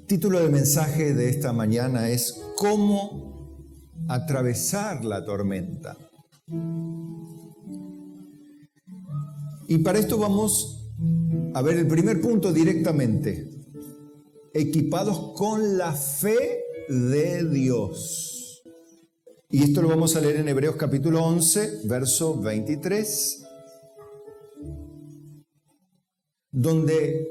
Título del mensaje de esta mañana es ¿Cómo atravesar la tormenta? Y para esto vamos a ver el primer punto directamente. Equipados con la fe de Dios. Y esto lo vamos a leer en Hebreos capítulo 11, verso 23. Donde,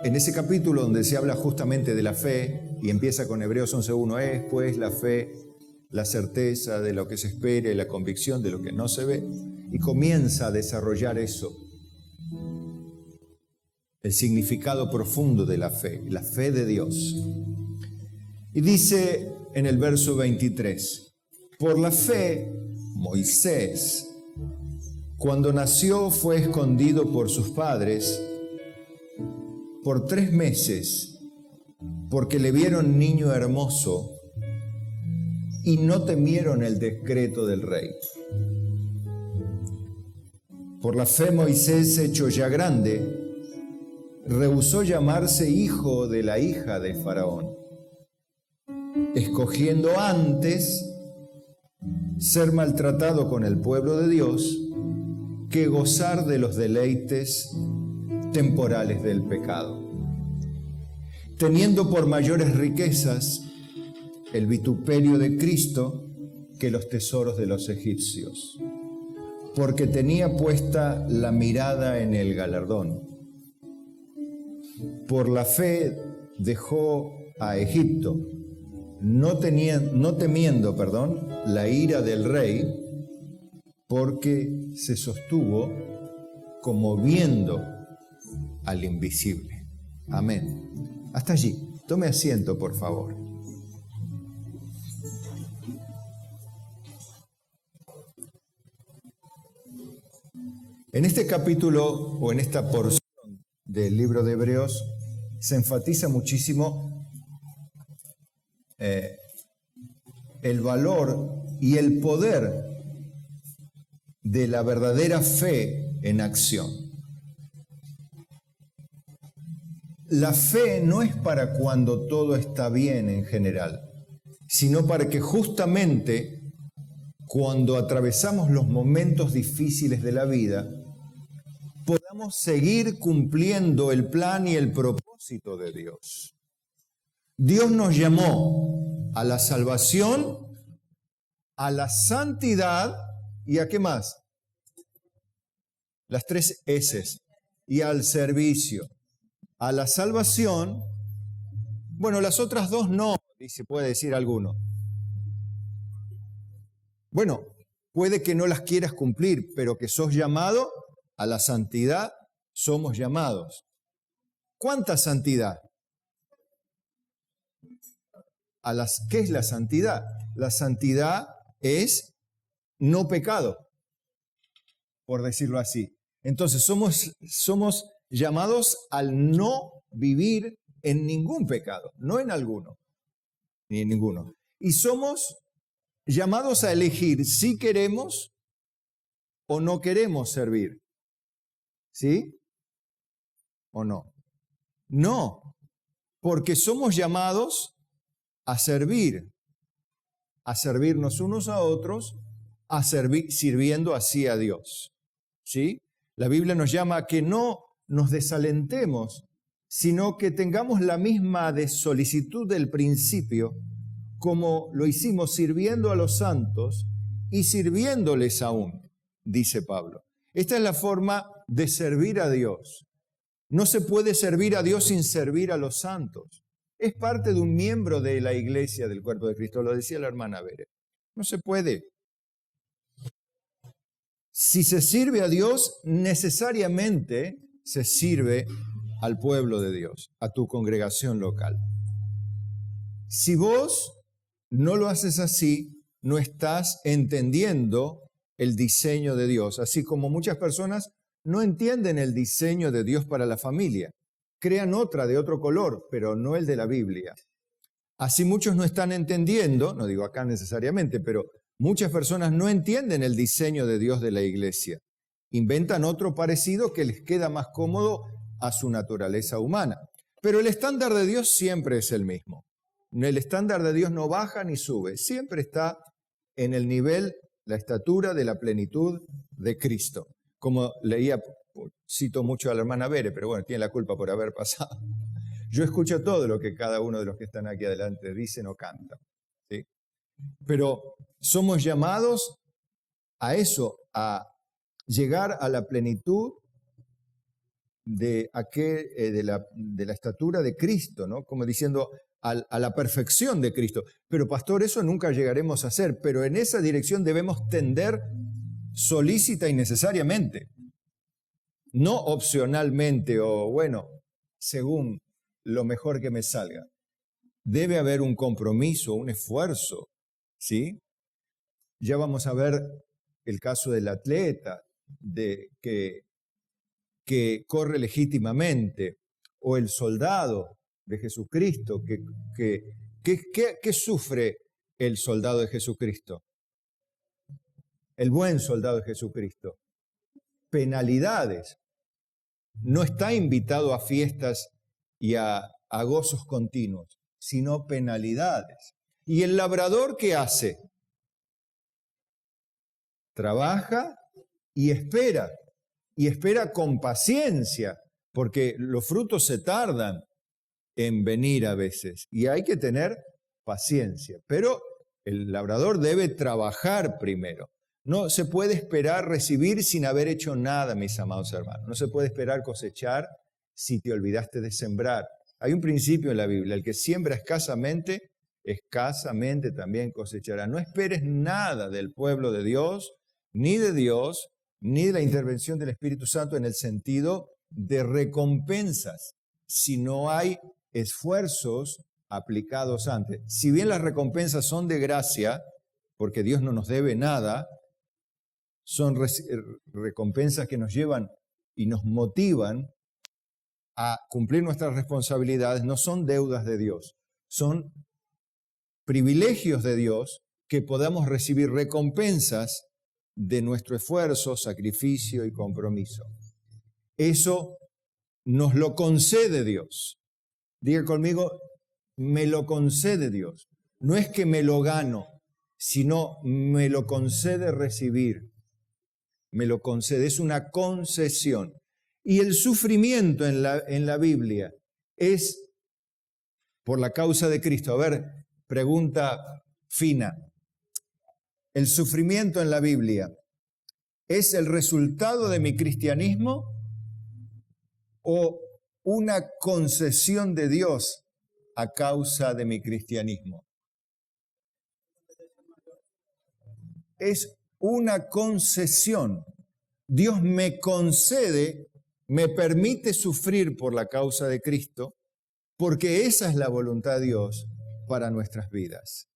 en ese capítulo donde se habla justamente de la fe, y empieza con Hebreos 11.1, es pues la fe, la certeza de lo que se espera y la convicción de lo que no se ve, y comienza a desarrollar eso, el significado profundo de la fe de Dios. Y dice en el verso 23, por la fe, Moisés, cuando nació fue escondido por sus padres por 3 meses, porque le vieron niño hermoso y no temieron el decreto del rey. Por la fe Moisés, hecho ya grande, rehusó llamarse hijo de la hija de Faraón, escogiendo antes ser maltratado con el pueblo de Dios que gozar de los deleites temporales del pecado, teniendo por mayores riquezas el vituperio de Cristo que los tesoros de los egipcios, porque tenía puesta la mirada en el galardón. Por la fe dejó a Egipto, no temiendo la ira del rey, porque se sostuvo como viendo al invisible. Amén. Hasta allí. Tome asiento, por favor. En este capítulo o en esta porción del libro de Hebreos se enfatiza muchísimo el valor y el poder de la verdadera fe en acción. La fe no es para cuando todo está bien en general, sino para que justamente cuando atravesamos los momentos difíciles de la vida, podamos seguir cumpliendo el plan y el propósito de Dios. Dios nos llamó a la salvación, a la santidad y ¿a qué más? Las 3 S's. Y al servicio. A la salvación, bueno, las otras 2 no, dice, puede decir alguno. Bueno, puede que no las quieras cumplir, pero que sos llamado a la santidad, somos llamados. ¿Cuánta santidad? ¿Qué es la santidad? La santidad es no pecado, por decirlo así. Entonces somos llamados al no vivir en ningún pecado, no en alguno, ni en ninguno. Y somos llamados a elegir si queremos o no queremos servir. ¿Sí? ¿O no? No, porque somos llamados a servir, a servirnos unos a otros, a servir, sirviendo así a Dios. ¿Sí? La Biblia nos llama a que no nos desalentemos, sino que tengamos la misma solicitud del principio, como lo hicimos sirviendo a los santos y sirviéndoles aún, dice Pablo. Esta es la forma de servir a Dios. No se puede servir a Dios sin servir a los santos. Es parte de un miembro de la iglesia del cuerpo de Cristo, lo decía la hermana Bere. No se puede. Si se sirve a Dios, necesariamente se sirve al pueblo de Dios, a tu congregación local. Si vos no lo haces así, no estás entendiendo el diseño de Dios, así como muchas personas no entienden el diseño de Dios para la familia. Crean otra de otro color, pero no el de la Biblia. Así muchos no están entendiendo, no digo acá necesariamente, pero muchas personas no entienden el diseño de Dios de la iglesia. Inventan otro parecido que les queda más cómodo a su naturaleza humana. Pero el estándar de Dios siempre es el mismo. El estándar de Dios no baja ni sube, siempre está en el nivel, la estatura de la plenitud de Cristo. Como leía, cito mucho a la hermana Bere, pero bueno, tiene la culpa por haber pasado. Yo escucho todo lo que cada uno de los que están aquí adelante dicen o cantan, ¿sí? Pero somos llamados a eso, a llegar a la plenitud de la estatura de Cristo, ¿no? Como diciendo, a la perfección de Cristo. Pero pastor, eso nunca llegaremos a hacer, pero en esa dirección debemos tender solícita y necesariamente, no opcionalmente o bueno, según lo mejor que me salga. Debe haber un compromiso, un esfuerzo, ¿sí? Ya vamos a ver el caso del atleta que corre legítimamente, o el soldado de Jesucristo, ¿qué sufre el soldado de Jesucristo? El buen soldado de Jesucristo. Penalidades. No está invitado a fiestas y a gozos continuos, sino penalidades. ¿Y el labrador qué hace? Trabaja y espera con paciencia, porque los frutos se tardan en venir a veces y hay que tener paciencia. Pero el labrador debe trabajar primero. No se puede esperar recibir sin haber hecho nada, mis amados hermanos. No se puede esperar cosechar si te olvidaste de sembrar. Hay un principio en la Biblia: el que siembra escasamente también cosechará. No esperes nada del pueblo de Dios, ni de la intervención del Espíritu Santo en el sentido de recompensas, si no hay esfuerzos aplicados antes. Si bien las recompensas son de gracia, porque Dios no nos debe nada, son recompensas que nos llevan y nos motivan a cumplir nuestras responsabilidades, no son deudas de Dios, son privilegios de Dios que podamos recibir recompensas de nuestro esfuerzo, sacrificio y compromiso. Eso nos lo concede Dios. Diga conmigo, me lo concede Dios. No es que me lo gano, sino me lo concede recibir. Me lo concede, es una concesión. Y el sufrimiento en la Biblia es por la causa de Cristo. A ver, pregunta fina. ¿El sufrimiento en la Biblia es el resultado de mi cristianismo o una concesión de Dios a causa de mi cristianismo? Es una concesión. Dios me concede, me permite sufrir por la causa de Cristo, porque esa es la voluntad de Dios para nuestras vidas.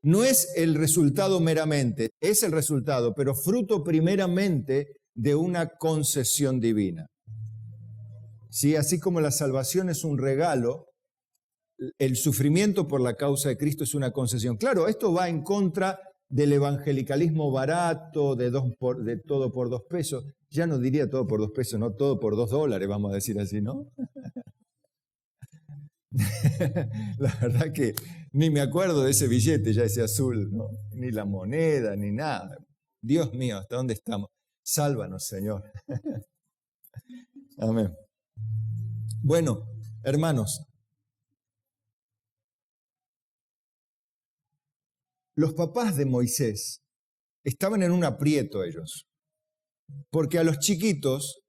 No es el resultado meramente, es el resultado, pero fruto primeramente de una concesión divina. Sí, así como la salvación es un regalo, el sufrimiento por la causa de Cristo es una concesión. Claro, esto va en contra del evangelicalismo barato, de todo por 2 pesos. Ya no diría todo por 2 pesos, no todo por $2, vamos a decir así, ¿no? La verdad que ni me acuerdo de ese billete, ya ese azul, ¿no? Ni la moneda, ni nada. Dios mío, ¿hasta dónde estamos? Sálvanos, Señor. Amén. Bueno, hermanos, los papás de Moisés estaban en un aprieto ellos, porque a los chiquitos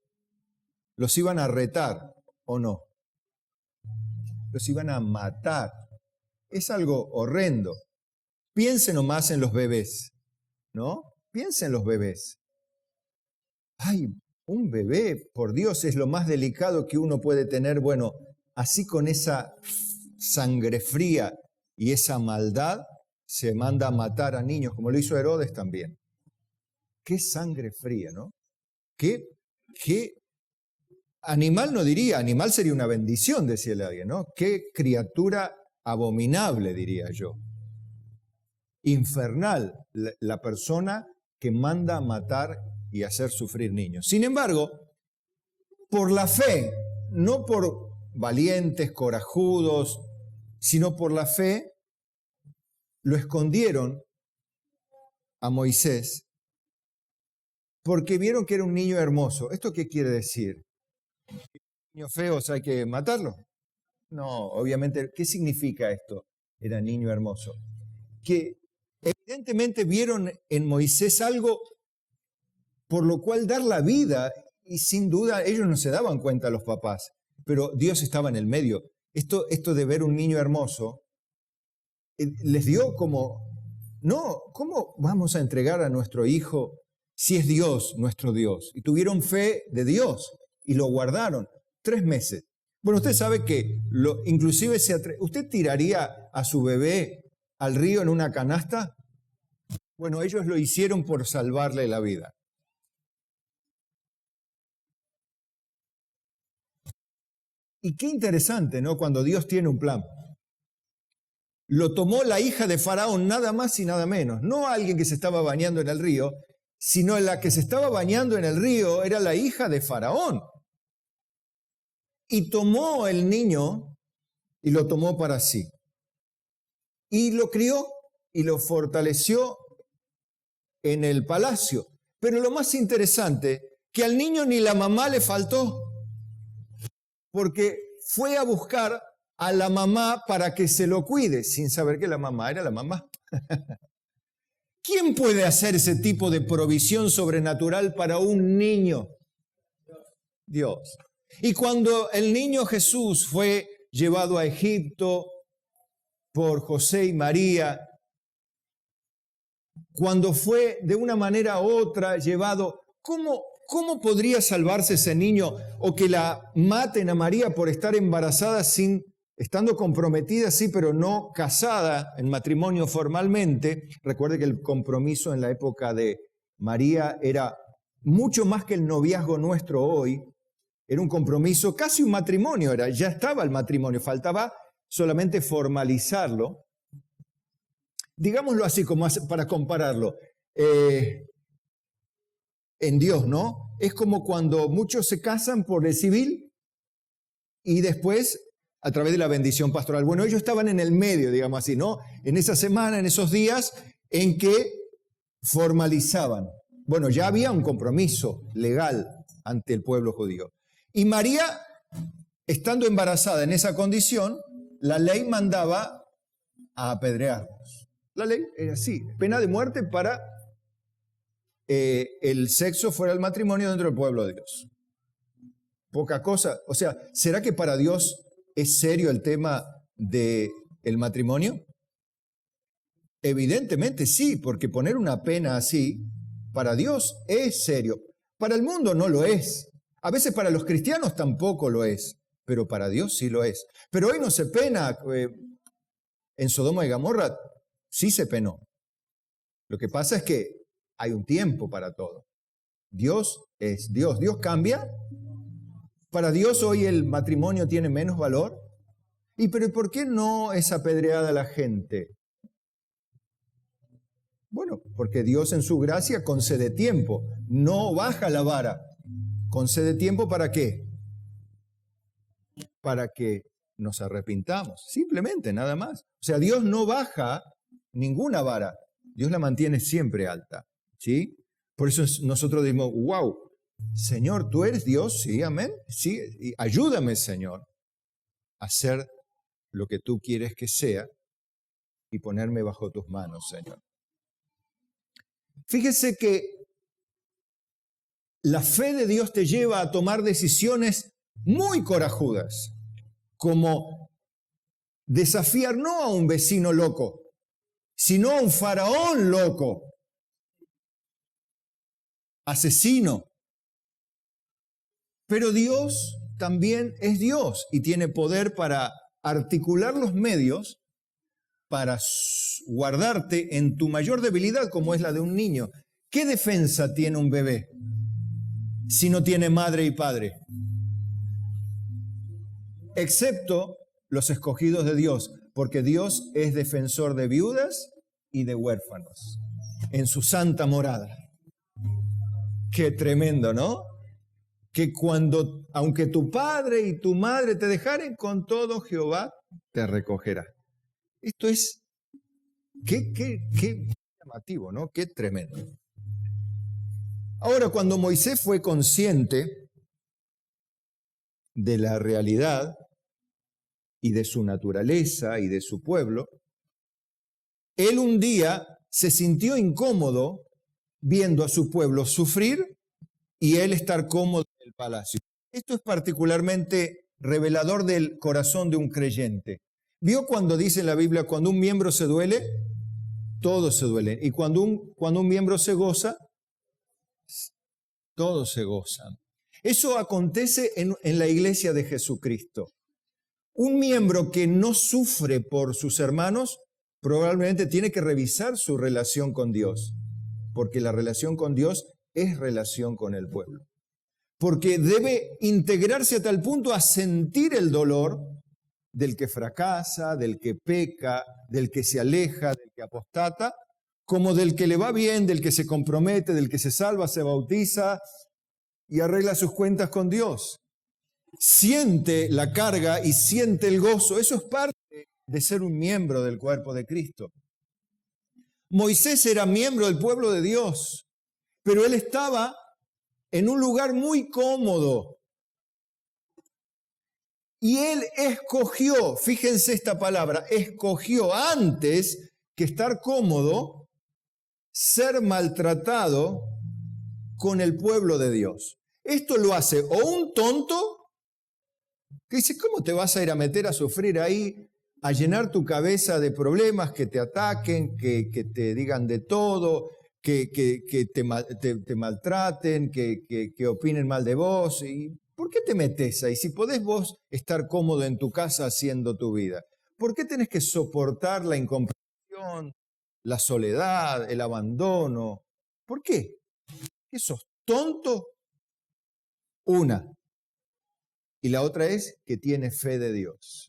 los iban a retar, ¿o no? Los iban a matar. Es algo horrendo. Piensen nomás en los bebés, ¿no? Piensen en los bebés. Ay, un bebé, por Dios, es lo más delicado que uno puede tener. Bueno, así con esa sangre fría y esa maldad, se manda a matar a niños, como lo hizo Herodes también. Qué sangre fría, ¿no? Qué animal no diría, animal sería una bendición, decía alguien, ¿no? Qué criatura abominable, diría yo. Infernal, la persona que manda a matar y hacer sufrir niños. Sin embargo, por la fe, no por valientes, corajudos, sino por la fe lo escondieron a Moisés porque vieron que era un niño hermoso. ¿Esto qué quiere decir? ¿Niños feos hay que matarlos? No, obviamente, ¿qué significa esto? Era niño hermoso. Que evidentemente vieron en Moisés algo por lo cual dar la vida, y sin duda ellos no se daban cuenta, los papás, pero Dios estaba en el medio. Esto de ver un niño hermoso les dio como, no, ¿cómo vamos a entregar a nuestro hijo si es Dios, nuestro Dios? Y tuvieron fe de Dios y lo guardaron 3 meses. Bueno, usted sabe que inclusive ¿usted tiraría a su bebé al río en una canasta? Bueno, ellos lo hicieron por salvarle la vida. Y qué interesante, ¿no? Cuando Dios tiene un plan. Lo tomó la hija de Faraón, nada más y nada menos. No alguien que se estaba bañando en el río, sino la que se estaba bañando en el río era la hija de Faraón. Y tomó el niño y lo tomó para sí. Y lo crió y lo fortaleció en el palacio. Pero lo más interesante, que al niño ni la mamá le faltó, porque fue a buscar a la mamá para que se lo cuide, sin saber que la mamá era la mamá. ¿Quién puede hacer ese tipo de provisión sobrenatural para un niño? Dios. Y cuando el niño Jesús fue llevado a Egipto por José y María, cuando fue de una manera u otra llevado, ¿cómo podría salvarse ese niño? O que la maten a María por estar embarazada estando comprometida, sí, pero no casada en matrimonio formalmente. Recuerde que el compromiso en la época de María era mucho más que el noviazgo nuestro hoy. Era un compromiso, casi un matrimonio era, ya estaba el matrimonio, faltaba solamente formalizarlo. Digámoslo así, como para compararlo. En Dios, ¿no? Es como cuando muchos se casan por el civil y después a través de la bendición pastoral. Bueno, ellos estaban en el medio, digamos así, ¿no? En esa semana, en esos días en que formalizaban. Bueno, ya había un compromiso legal ante el pueblo judío. Y María, estando embarazada en esa condición, la ley mandaba a apedrearlos. La ley era así, pena de muerte para el sexo fuera del matrimonio dentro del pueblo de Dios. Poca cosa. O sea, ¿será que para Dios es serio el tema del matrimonio? Evidentemente sí, porque poner una pena así, para Dios es serio. Para el mundo no lo es. A veces para los cristianos tampoco lo es, pero para Dios sí lo es. Pero hoy no se pena. En Sodoma y Gomorra sí se penó. Lo que pasa es que hay un tiempo para todo. Dios es Dios. ¿Dios cambia? ¿Para Dios hoy el matrimonio tiene menos valor? ¿Pero por qué no es apedreada la gente? Bueno, porque Dios en su gracia concede tiempo, no baja la vara. ¿Concede tiempo para qué? Para que nos arrepintamos, simplemente, nada más. O sea, Dios no baja ninguna vara, Dios la mantiene siempre alta, ¿sí? Por eso nosotros decimos, wow, Señor, ¿tú eres Dios? Sí, amén. Sí, y ayúdame, Señor, a hacer lo que tú quieres que sea y ponerme bajo tus manos, Señor. Fíjese que la fe de Dios te lleva a tomar decisiones muy corajudas, como desafiar no a un vecino loco, sino a un faraón loco, asesino. Pero Dios también es Dios y tiene poder para articular los medios para guardarte en tu mayor debilidad, como es la de un niño. ¿Qué defensa tiene un bebé si no tiene madre y padre? Excepto los escogidos de Dios, porque Dios es defensor de viudas y de huérfanos en su santa morada. Qué tremendo, ¿no? que aunque tu padre y tu madre te dejaren, con todo Jehová te recogerá. Esto es, qué llamativo, ¿no? Qué tremendo. Ahora, cuando Moisés fue consciente de la realidad y de su naturaleza y de su pueblo, él un día se sintió incómodo viendo a su pueblo sufrir y él estar cómodo en el palacio. Esto es particularmente revelador del corazón de un creyente. ¿Vio cuando dice en la Biblia, cuando un miembro se duele, todos se duelen? Y cuando un miembro se goza, todos se gozan. Eso acontece en la iglesia de Jesucristo. Un miembro que no sufre por sus hermanos probablemente tiene que revisar su relación con Dios, porque la relación con Dios es relación con el pueblo. Porque debe integrarse a tal punto a sentir el dolor del que fracasa, del que peca, del que se aleja, del que apostata, como del que le va bien, del que se compromete, del que se salva, se bautiza y arregla sus cuentas con Dios. Siente la carga y siente el gozo. Eso es parte de ser un miembro del cuerpo de Cristo. Moisés era miembro del pueblo de Dios, pero él estaba en un lugar muy cómodo. Y él escogió, fíjense esta palabra, escogió antes que estar cómodo, ser maltratado con el pueblo de Dios. Esto lo hace o un tonto, que dice, ¿cómo te vas a ir a meter a sufrir ahí, a llenar tu cabeza de problemas, que te ataquen, que te digan de todo, que te maltraten, que opinen mal de vos? ¿Y por qué te metes ahí? Si podés vos estar cómodo en tu casa haciendo tu vida, ¿por qué tenés que soportar la incomprensión, la soledad, el abandono? ¿Por qué? ¿Qué sos tonto? Una. Y la otra es que tiene fe de Dios.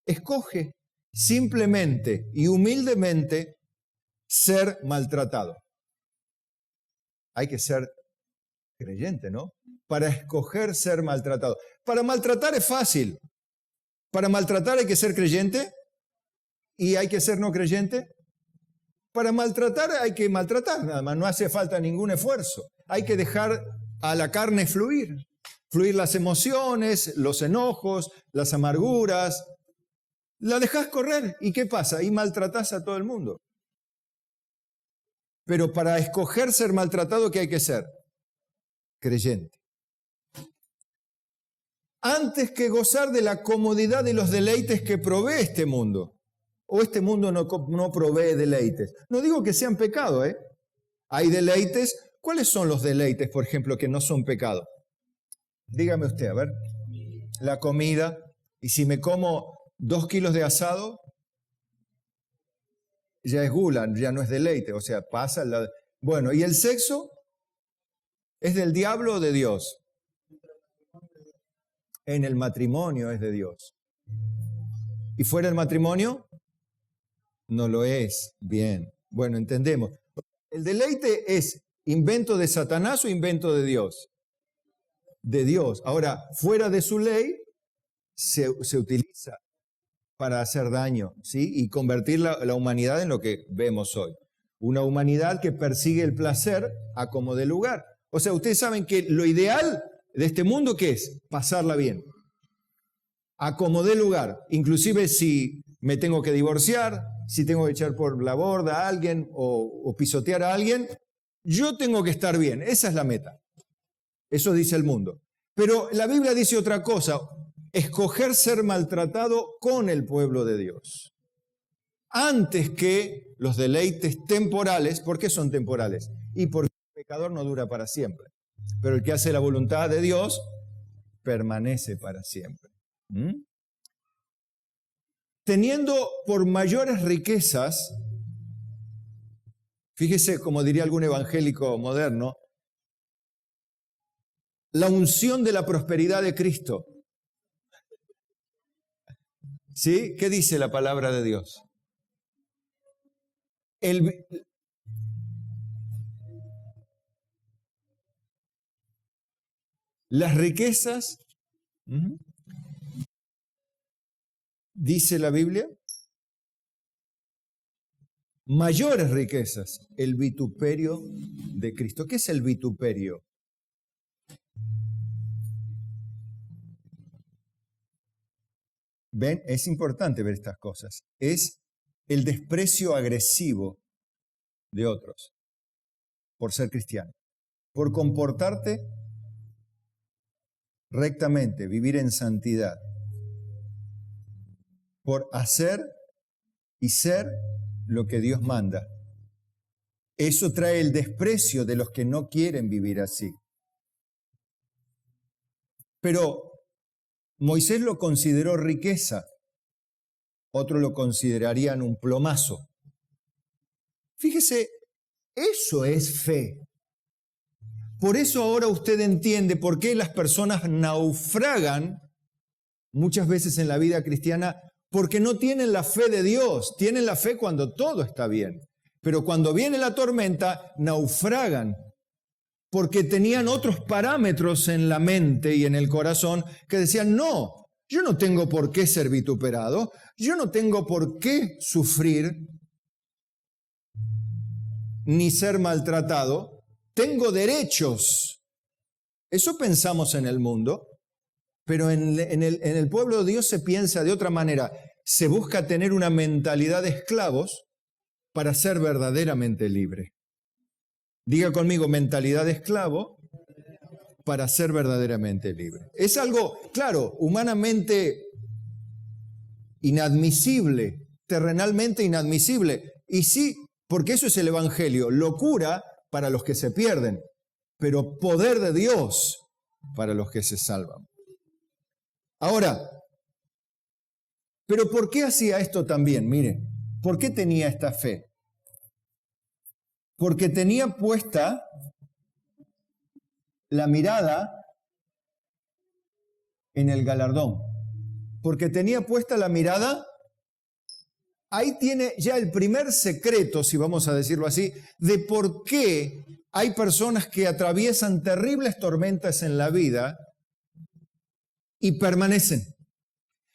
Escoge simplemente y humildemente ser maltratado. Hay que ser creyente, ¿no? Para escoger ser maltratado. Para maltratar es fácil. Para maltratar hay que ser creyente y hay que ser no creyente. Para maltratar hay que maltratar nada más, no hace falta ningún esfuerzo. Hay que dejar a la carne fluir las emociones, los enojos, las amarguras. La dejás correr y ¿qué pasa? Y maltratás a todo el mundo. Pero para escoger ser maltratado, ¿qué hay que ser? Creyente. Antes que gozar de la comodidad y los deleites que provee este mundo. O este mundo no provee deleites. No digo que sean pecado, ¿eh? Hay deleites. ¿Cuáles son los deleites, por ejemplo, que no son pecado? Dígame usted, a ver. La comida. Y si me como 2 kilos de asado, ya es gula, ya no es deleite. O sea, pasa la... Bueno, ¿y el sexo? ¿Es del diablo o de Dios? En el matrimonio es de Dios. ¿Y fuera del matrimonio? No lo es. Bien. Bueno, entendemos. ¿El deleite es invento de Satanás o invento de Dios? De Dios. Ahora, fuera de su ley, se utiliza para hacer daño, ¿sí? Y convertir la humanidad en lo que vemos hoy. Una humanidad que persigue el placer a como dé lugar. O sea, ustedes saben que lo ideal de este mundo, ¿qué es? Pasarla bien. A como dé lugar. Inclusive si me tengo que divorciar, si tengo que echar por la borda a alguien o pisotear a alguien, yo tengo que estar bien. Esa es la meta. Eso dice el mundo. Pero la Biblia dice otra cosa. Escoger ser maltratado con el pueblo de Dios. Antes que los deleites temporales. ¿Por qué son temporales? Y porque el pecador no dura para siempre. Pero el que hace la voluntad de Dios permanece para siempre. Teniendo por mayores riquezas, fíjese, como diría algún evangélico moderno, la unción de la prosperidad de Cristo. ¿Sí? ¿Qué dice la palabra de Dios? Las riquezas, dice la Biblia, mayores riquezas, el vituperio de Cristo. ¿Qué es el vituperio? ¿Ven? Es importante ver estas cosas. Es el desprecio agresivo de otros por ser cristiano, por comportarte rectamente, vivir en santidad, por hacer y ser lo que Dios manda. Eso trae el desprecio de los que no quieren vivir así. Pero Moisés lo consideró riqueza, otros lo considerarían un plomazo. Fíjese, eso es fe. Por eso ahora usted entiende por qué las personas naufragan muchas veces en la vida cristiana, porque no tienen la fe de Dios. Tienen la fe cuando todo está bien. Pero cuando viene la tormenta, naufragan, porque tenían otros parámetros en la mente y en el corazón que decían, no, yo no tengo por qué ser vituperado, yo no tengo por qué sufrir ni ser maltratado, tengo derechos. Eso pensamos en el mundo, pero en el pueblo de Dios se piensa de otra manera. Se busca tener una mentalidad de esclavos para ser verdaderamente libre. Diga conmigo, mentalidad de esclavo para ser verdaderamente libre. Es algo, claro, humanamente inadmisible, terrenalmente inadmisible. Y sí, porque eso es el Evangelio, locura para los que se pierden, pero poder de Dios para los que se salvan. Ahora, ¿pero por qué hacía esto también? Mire, ¿por qué tenía esta fe? Porque tenía puesta la mirada en el galardón. Porque tenía puesta la mirada, ahí tiene ya el primer secreto, si vamos a decirlo así, de por qué hay personas que atraviesan terribles tormentas en la vida y permanecen.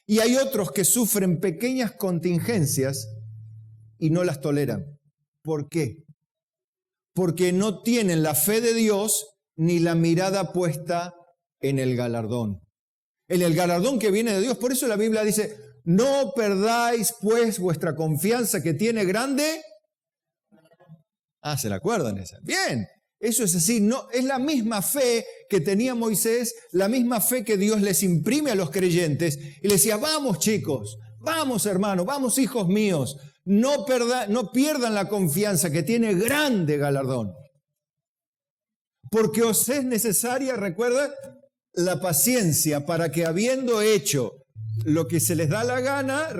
Y hay otros que sufren pequeñas contingencias y no las toleran. ¿Por qué? Porque no tienen la fe de Dios ni la mirada puesta en el galardón. En el galardón que viene de Dios. Por eso la Biblia dice, no perdáis pues vuestra confianza que tiene grande. ¿Se la acuerdan esa? Bien, eso es así. No, es la misma fe que tenía Moisés, la misma fe que Dios les imprime a los creyentes. Y les decía, vamos chicos, vamos hermanos, vamos hijos míos. No pierdan la confianza que tiene grande galardón. Porque os es necesaria, recuerda, la paciencia para que habiendo hecho lo que se les da la gana,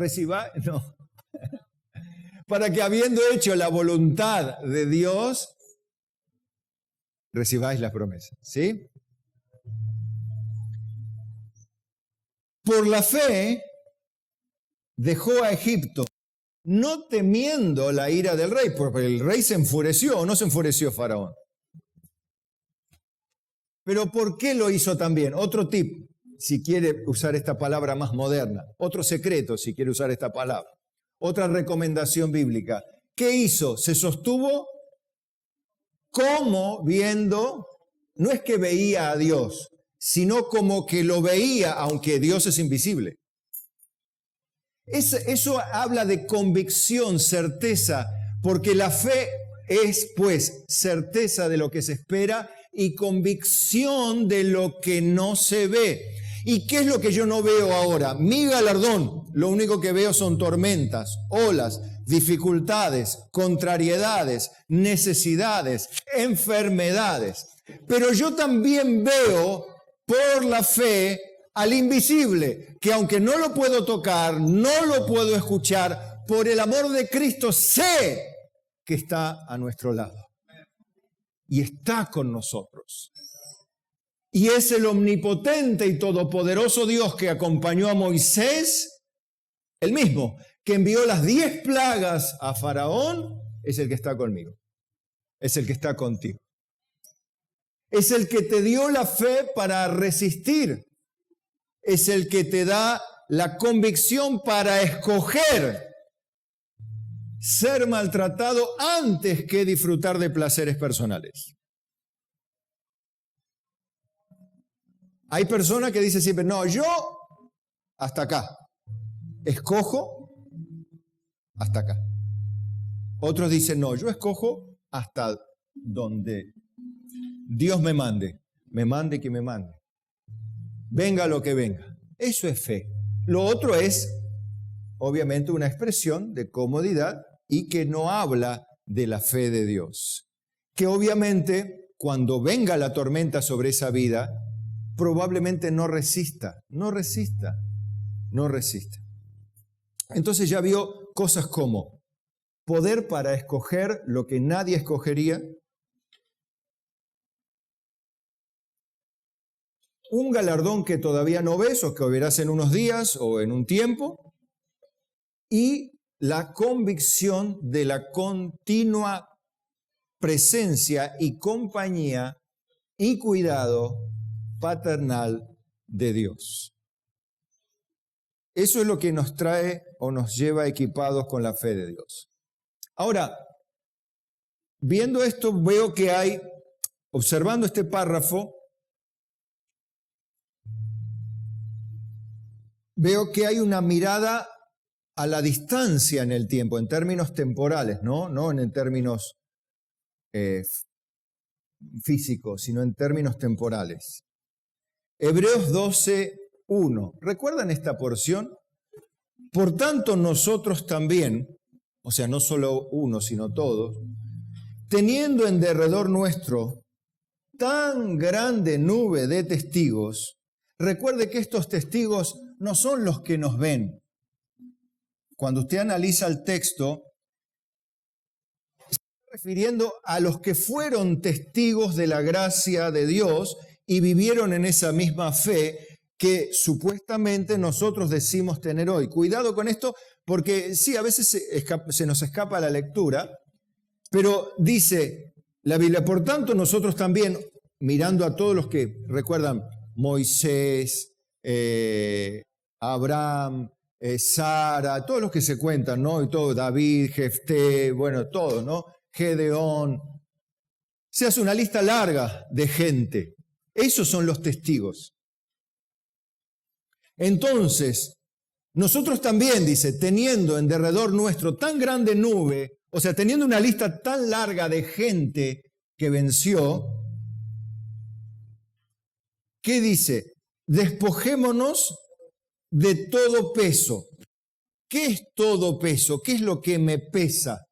para que habiendo hecho la voluntad de Dios, recibáis las promesas. ¿Sí? Por la fe dejó a Egipto, no temiendo la ira del rey, porque el rey se enfureció, ¿o no se enfureció Faraón? Pero ¿por qué lo hizo también? Otro tip, si quiere usar esta palabra más moderna. Otro secreto, si quiere usar esta palabra. Otra recomendación bíblica. ¿Qué hizo? Se sostuvo como viendo, no es que veía a Dios, sino como que lo veía, aunque Dios es invisible. Eso habla de convicción, certeza, porque la fe es, pues, certeza de lo que se espera y convicción de lo que no se ve. ¿Y qué es lo que yo no veo ahora? Mi galardón, lo único que veo son tormentas, olas, dificultades, contrariedades, necesidades, enfermedades. Pero yo también veo por la fe al invisible, que aunque no lo puedo tocar, no lo puedo escuchar, por el amor de Cristo sé que está a nuestro lado. Y está con nosotros. Y es el omnipotente y todopoderoso Dios que acompañó a Moisés, el mismo, que envió las 10 plagas a Faraón, es el que está conmigo. Es el que está contigo. Es el que te dio la fe para resistir. Es el que te da la convicción para escoger ser maltratado antes que disfrutar de placeres personales. Hay personas que dicen siempre, no, yo hasta acá. Escojo hasta acá. Otros dicen, no, yo escojo hasta donde Dios me mande que me mande. Venga lo que venga. Eso es fe. Lo otro es, obviamente, una expresión de comodidad y que no habla de la fe de Dios. Que obviamente, cuando venga la tormenta sobre esa vida, probablemente no resista. Entonces ya vio cosas como poder para escoger lo que nadie escogería, un galardón que todavía no ves o que verás en unos días o en un tiempo, y la convicción de la continua presencia y compañía y cuidado paternal de Dios. Eso es lo que nos trae o nos lleva equipados con la fe de Dios. Ahora, viendo esto, veo que hay, observando este párrafo, veo que hay una mirada a la distancia en el tiempo, en términos temporales, no en términos físicos, sino en términos temporales. Hebreos 12:1. ¿Recuerdan esta porción? Por tanto, nosotros también, o sea, no solo uno, sino todos, teniendo en derredor nuestro tan grande nube de testigos, recuerde que estos testigos no son los que nos ven. Cuando usted analiza el texto, se está refiriendo a los que fueron testigos de la gracia de Dios y vivieron en esa misma fe que supuestamente nosotros decimos tener hoy. Cuidado con esto, porque sí, a veces se nos escapa la lectura, pero dice la Biblia, por tanto nosotros también, mirando a todos los que recuerdan Moisés, Abraham, Sara, todos los que se cuentan, ¿no? Y todo, David, Jefté, bueno, todos, ¿no? Gedeón. Se hace una lista larga de gente. Esos son los testigos. Entonces, nosotros también, dice, teniendo en derredor nuestro tan grande nube, o sea, teniendo una lista tan larga de gente que venció, ¿qué dice? Despojémonos de todo peso. ¿Qué es todo peso? ¿Qué es lo que me pesa?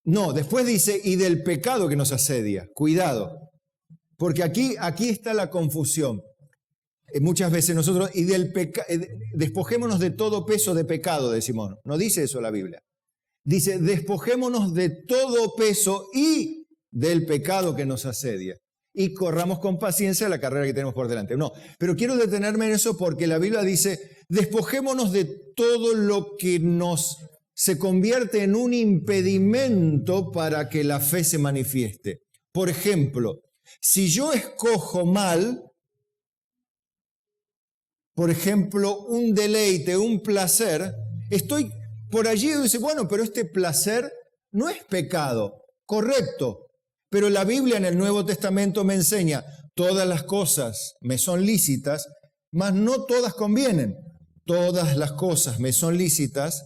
No, después dice, y del pecado que nos asedia. Cuidado, porque aquí está la confusión. Muchas veces nosotros, despojémonos de todo peso de pecado, decimos. No dice eso la Biblia. Dice, despojémonos de todo peso y del pecado que nos asedia. Y corramos con paciencia la carrera que tenemos por delante. No, pero quiero detenerme en eso porque la Biblia dice, despojémonos de todo lo que se convierte en un impedimento para que la fe se manifieste. Por ejemplo, si yo escojo mal, por ejemplo, un deleite, un placer, estoy por allí y dice, bueno, pero este placer no es pecado, correcto. Pero la Biblia en el Nuevo Testamento me enseña, todas las cosas me son lícitas, mas no todas convienen. Todas las cosas me son lícitas,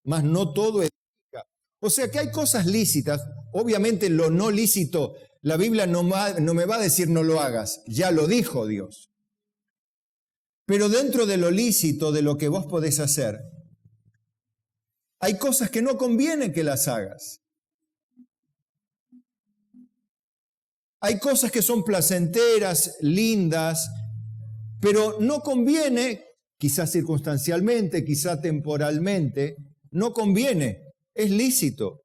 mas no todo edifica. O sea que hay cosas lícitas, obviamente lo no lícito, la Biblia no me va a decir no lo hagas, ya lo dijo Dios. Pero dentro de lo lícito, de lo que vos podés hacer, hay cosas que no conviene que las hagas. Hay cosas que son placenteras, lindas, pero no conviene, quizás circunstancialmente, quizás temporalmente, no conviene, es lícito.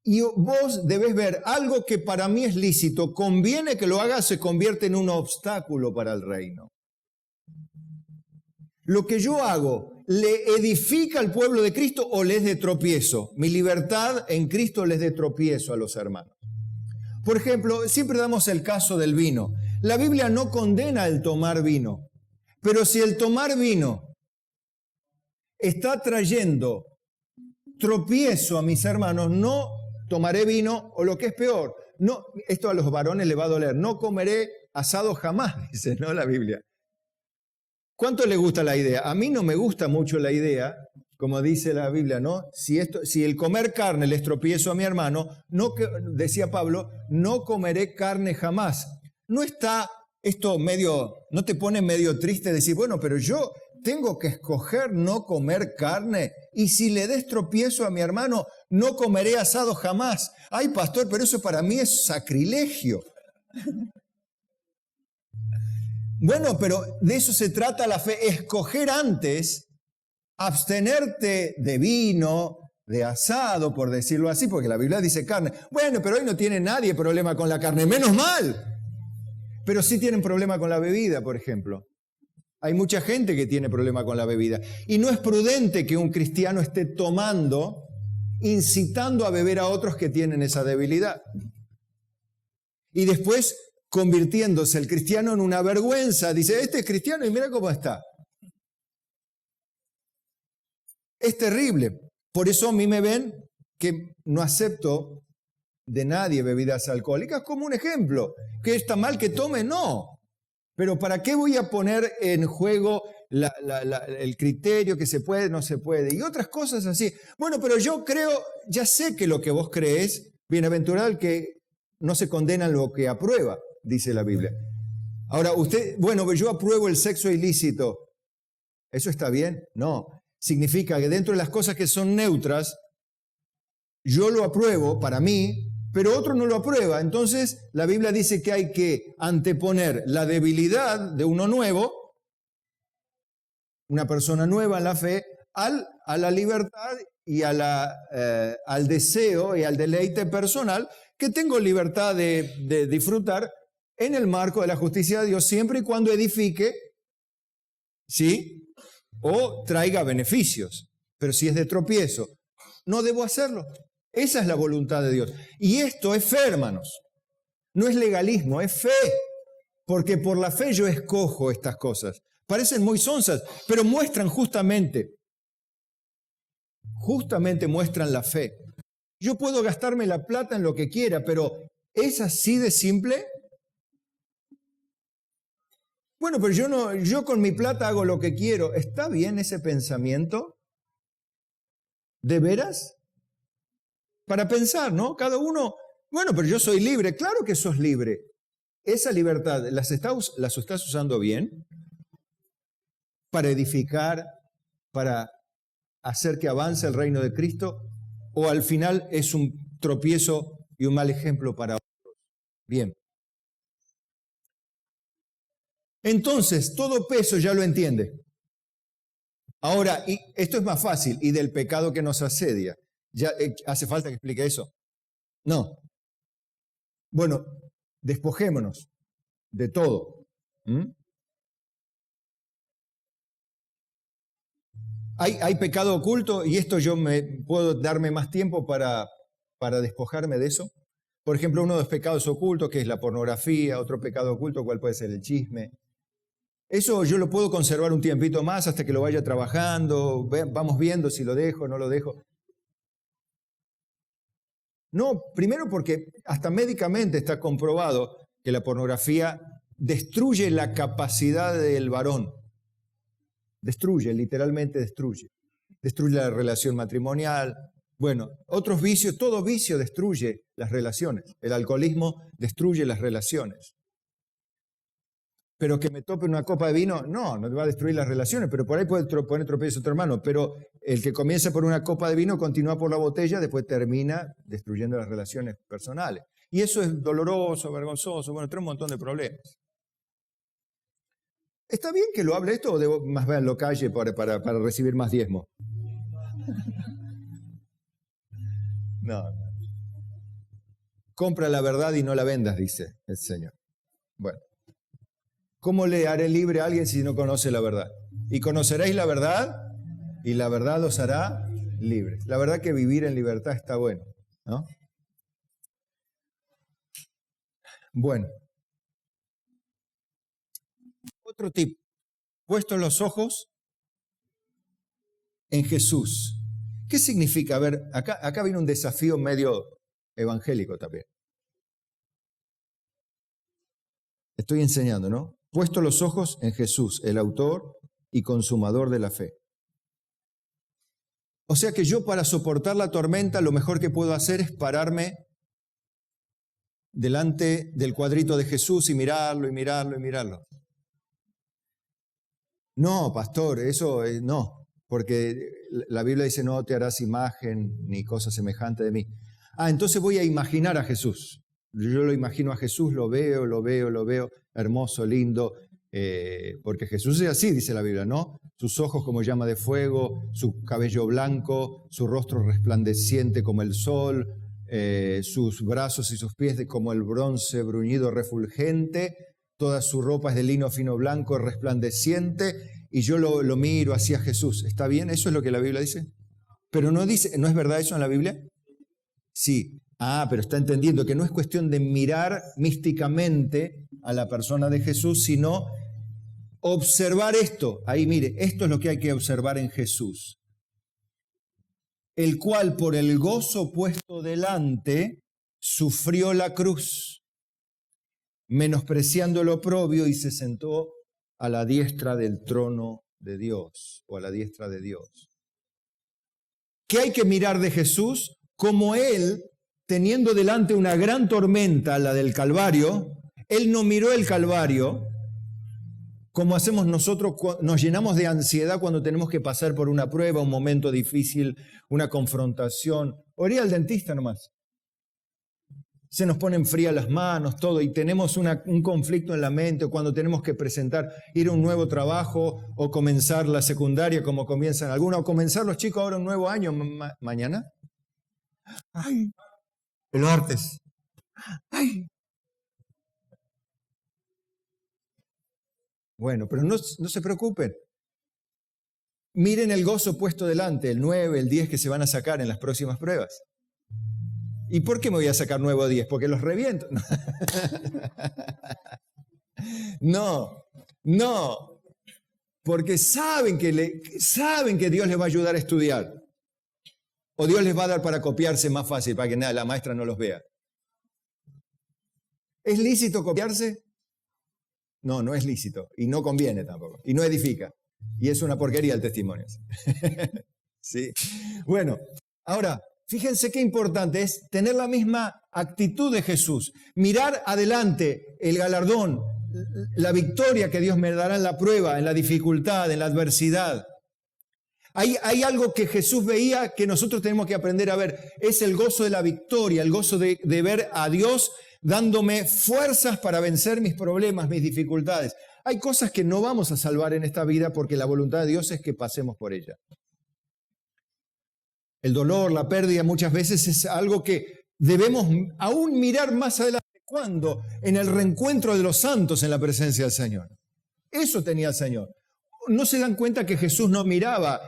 Y vos debés ver, algo que para mí es lícito, conviene que lo hagas, se convierte en un obstáculo para el reino. ¿Lo que yo hago le edifica al pueblo de Cristo o les de tropiezo? Mi libertad en Cristo les de tropiezo a los hermanos. Por ejemplo, siempre damos el caso del vino. La Biblia no condena el tomar vino, pero si el tomar vino está trayendo tropiezo a mis hermanos, no tomaré vino, o lo que es peor, no, esto a los varones les va a doler, no comeré asado jamás, dice, ¿no? La Biblia. ¿Cuánto le gusta la idea? A mí no me gusta mucho la idea, como dice la Biblia, ¿no? Si el comer carne les tropiezo a mi hermano, decía Pablo, no comeré carne jamás. No está esto medio, ¿no te pone medio triste decir, bueno, pero yo tengo que escoger no comer carne? Y si le des tropiezo a mi hermano, no comeré asado jamás. Ay, pastor, pero eso para mí es sacrilegio. Bueno, pero de eso se trata la fe, escoger antes, abstenerte de vino, de asado, por decirlo así, porque la Biblia dice carne. Bueno, pero hoy no tiene nadie problema con la carne, menos mal. Pero sí tienen problema con la bebida, por ejemplo. Hay mucha gente que tiene problema con la bebida. Y no es prudente que un cristiano esté tomando, incitando a beber a otros que tienen esa debilidad. Y después convirtiéndose el cristiano en una vergüenza. Dice, este es cristiano y mira cómo está. Es terrible. Por eso a mí me ven que no acepto de nadie bebidas alcohólicas como un ejemplo. ¿Que está mal que tome? No. Pero ¿para qué voy a poner en juego el criterio que se puede, no se puede? Y otras cosas así. Bueno, pero yo creo, ya sé que lo que vos crees, bienaventurado el que no se condena lo que aprueba, dice la Biblia. Ahora, bueno, yo apruebo el sexo ilícito. ¿Eso está bien? No. Significa que dentro de las cosas que son neutras, yo lo apruebo para mí, pero otro no lo aprueba. Entonces, la Biblia dice que hay que anteponer la debilidad de uno nuevo, una persona nueva en la fe, a la libertad y al deseo y al deleite personal que tengo libertad de disfrutar en el marco de la justicia de Dios, siempre y cuando edifique, ¿sí? O traiga beneficios. Pero si es de tropiezo, no debo hacerlo. Esa es la voluntad de Dios. Y esto es fe, hermanos. No es legalismo, es fe. Porque por la fe yo escojo estas cosas. Parecen muy sonsas, pero muestran justamente muestran la fe. Yo puedo gastarme la plata en lo que quiera, pero ¿es así de simple? Bueno, pero yo con mi plata hago lo que quiero. ¿Está bien ese pensamiento? ¿De veras? Para pensar, ¿no? Cada uno, bueno, pero yo soy libre. Claro que sos libre. Esa libertad, ¿las estás usando bien? ¿Para edificar? ¿Para hacer que avance el reino de Cristo? ¿O al final es un tropiezo y un mal ejemplo para otros? Bien. Entonces, todo peso ya lo entiende. Ahora, y esto es más fácil, y del pecado que nos asedia. ¿Ya hace falta que explique eso? No. Bueno, despojémonos de todo. ¿Hay pecado oculto? Y esto yo puedo darme más tiempo para despojarme de eso. Por ejemplo, uno de los pecados ocultos, que es la pornografía, otro pecado oculto, ¿cuál puede ser? El chisme. Eso yo lo puedo conservar un tiempito más hasta que lo vaya trabajando, vamos viendo si lo dejo o no lo dejo. No, primero porque hasta médicamente está comprobado que la pornografía destruye la capacidad del varón. Destruye, literalmente destruye. Destruye la relación matrimonial. Bueno, otros vicios, todo vicio destruye las relaciones. El alcoholismo destruye las relaciones. Pero que me tope una copa de vino, no te va a destruir las relaciones, pero por ahí puede poner tropiezo a tu hermano. Pero el que comienza por una copa de vino, continúa por la botella, después termina destruyendo las relaciones personales. Y eso es doloroso, vergonzoso, bueno, trae un montón de problemas. ¿Está bien que lo hable esto o debo más bien lo calle para recibir más diezmo? No. Compra la verdad y no la vendas, dice el Señor. Bueno. ¿Cómo le haré libre a alguien si no conoce la verdad? Y conoceréis la verdad, y la verdad os hará libres. La verdad que vivir en libertad está bueno, ¿no? Bueno. Otro tip. Puestos los ojos en Jesús. ¿Qué significa? A ver, acá viene un desafío medio evangélico también. Estoy enseñando, ¿no? Puesto los ojos en Jesús, el autor y consumador de la fe. O sea que yo para soportar la tormenta lo mejor que puedo hacer es pararme delante del cuadrito de Jesús y mirarlo y mirarlo y mirarlo. No, pastor, eso no, porque la Biblia dice no te harás imagen ni cosa semejante de mí. Entonces voy a imaginar a Jesús. Yo lo imagino a Jesús, lo veo, hermoso, lindo, porque Jesús es así, dice la Biblia, ¿no? Sus ojos como llama de fuego, su cabello blanco, su rostro resplandeciente como el sol, sus brazos y sus pies como el bronce bruñido refulgente, toda su ropa es de lino fino blanco, resplandeciente, y yo lo miro hacia Jesús. ¿Está bien? ¿Eso es lo que la Biblia dice? Pero no dice, ¿no es verdad eso en la Biblia? Sí. Pero está entendiendo que no es cuestión de mirar místicamente a la persona de Jesús, sino observar esto. Ahí mire, esto es lo que hay que observar en Jesús. El cual por el gozo puesto delante sufrió la cruz, menospreciando lo oprobio, y se sentó a la diestra del trono de Dios, o a la diestra de Dios. ¿Qué hay que mirar de Jesús? Como Él, teniendo delante una gran tormenta, la del Calvario, Él no miró el Calvario como hacemos nosotros, nos llenamos de ansiedad cuando tenemos que pasar por una prueba, un momento difícil, una confrontación. O ir al dentista nomás. Se nos ponen frías las manos, todo, y tenemos un conflicto en la mente, o cuando tenemos que ir a un nuevo trabajo, o comenzar la secundaria como comienzan algunos, o comenzar los chicos ahora un nuevo año mañana. ¡Ay! El martes. ¡Ay! Bueno, pero no se preocupen. Miren el gozo puesto delante, el 9, el 10 que se van a sacar en las próximas pruebas. ¿Y por qué me voy a sacar 9 o 10? ¿Porque los reviento? No. Porque saben que Dios les va a ayudar a estudiar. O Dios les va a dar para copiarse más fácil, para que la maestra no los vea. ¿Es lícito copiarse? No, no es lícito. Y no conviene tampoco. Y no edifica. Y es una porquería el testimonio. ¿Sí? Bueno, ahora, fíjense qué importante es tener la misma actitud de Jesús. Mirar adelante el galardón, la victoria que Dios me dará en la prueba, en la dificultad, en la adversidad. Hay algo que Jesús veía que nosotros tenemos que aprender a ver. Es el gozo de la victoria, el gozo de ver a Dios dándome fuerzas para vencer mis problemas, mis dificultades. Hay cosas que no vamos a salvar en esta vida porque la voluntad de Dios es que pasemos por ella. El dolor, la pérdida muchas veces es algo que debemos aún mirar más adelante. ¿Cuándo? En el reencuentro de los santos en la presencia del Señor. Eso tenía el Señor. ¿No se dan cuenta que Jesús no miraba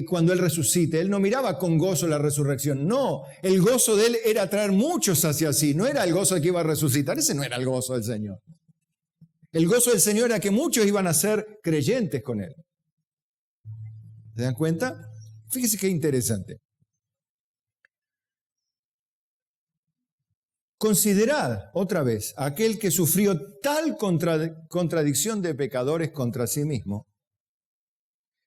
cuando Él resucite? Él no miraba con gozo la resurrección. No, el gozo de Él era traer muchos hacia sí. No era el gozo de que iba a resucitar. Ese no era el gozo del Señor. El gozo del Señor era que muchos iban a ser creyentes con Él. ¿Se dan cuenta? Fíjese qué interesante. Considerad otra vez aquel que sufrió tal contradicción de pecadores contra sí mismo.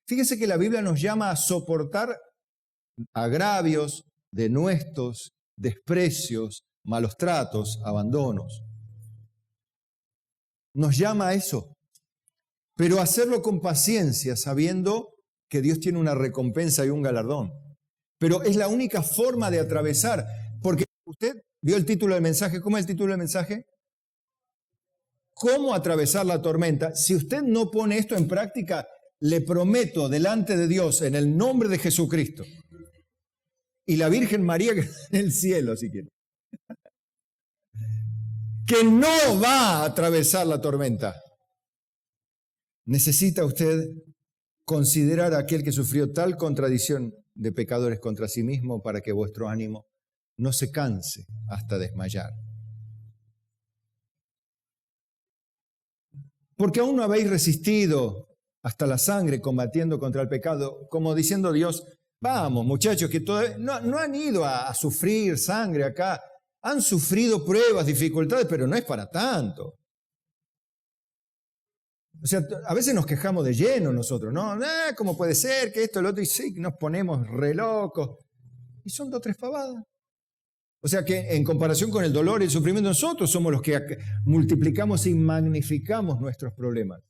Fíjese que la Biblia nos llama a soportar agravios, denuestos, desprecios, malos tratos, abandonos. Nos llama a eso, pero hacerlo con paciencia, sabiendo que Dios tiene una recompensa y un galardón. Pero es la única forma de atravesar, porque usted vio el título del mensaje. ¿Cómo es el título del mensaje? ¿Cómo atravesar la tormenta? Si usted no pone esto en práctica, le prometo delante de Dios, en el nombre de Jesucristo, y la Virgen María que está en el cielo, si quiere, que no va a atravesar la tormenta. Necesita usted considerar a aquel que sufrió tal contradicción de pecadores contra sí mismo para que vuestro ánimo no se canse hasta desmayar. Porque aún no habéis resistido hasta la sangre combatiendo contra el pecado, como diciendo Dios, vamos muchachos, que no han ido a sufrir sangre acá, han sufrido pruebas, dificultades, pero no es para tanto. O sea, a veces nos quejamos de lleno nosotros, ¿no? ¿Cómo puede ser que esto, lo otro? Y sí, nos ponemos re locos. Y son 2 o 3 pavadas. O sea que en comparación con el dolor y el sufrimiento, nosotros somos los que multiplicamos y magnificamos nuestros problemas.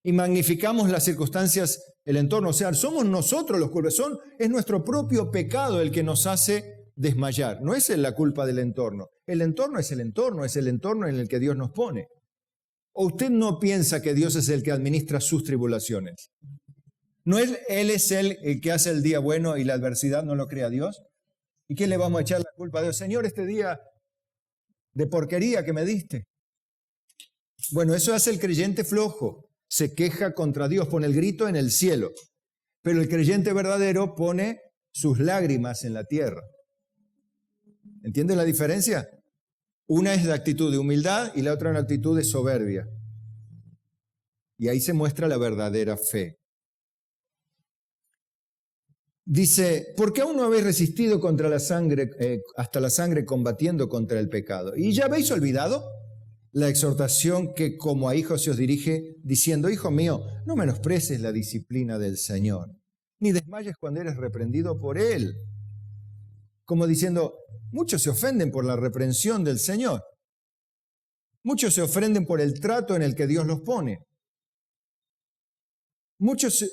Y magnificamos las circunstancias, el entorno. O sea, somos nosotros los culpables. Es nuestro propio pecado el que nos hace desmayar. No es la culpa del entorno. El entorno es el entorno en el que Dios nos pone. ¿O usted no piensa que Dios es el que administra sus tribulaciones? ¿No es Él es el que hace el día bueno y la adversidad no lo crea Dios? ¿Y qué le vamos a echar la culpa a Dios? Señor, este día de porquería que me diste. Bueno, eso hace el creyente flojo. Se queja contra Dios, pone el grito en el cielo. Pero el creyente verdadero pone sus lágrimas en la tierra. ¿Entiende la diferencia? Una es la actitud de humildad y la otra es la actitud de soberbia. Y ahí se muestra la verdadera fe. Dice, ¿por qué aún no habéis resistido contra la sangre, hasta la sangre combatiendo contra el pecado? ¿Y ya habéis olvidado la exhortación que como a hijos se os dirige, diciendo, hijo mío, no menosprecies la disciplina del Señor, ni desmayes cuando eres reprendido por Él? Como diciendo, muchos se ofenden por la reprensión del Señor. Muchos se ofenden por el trato en el que Dios los pone. Muchos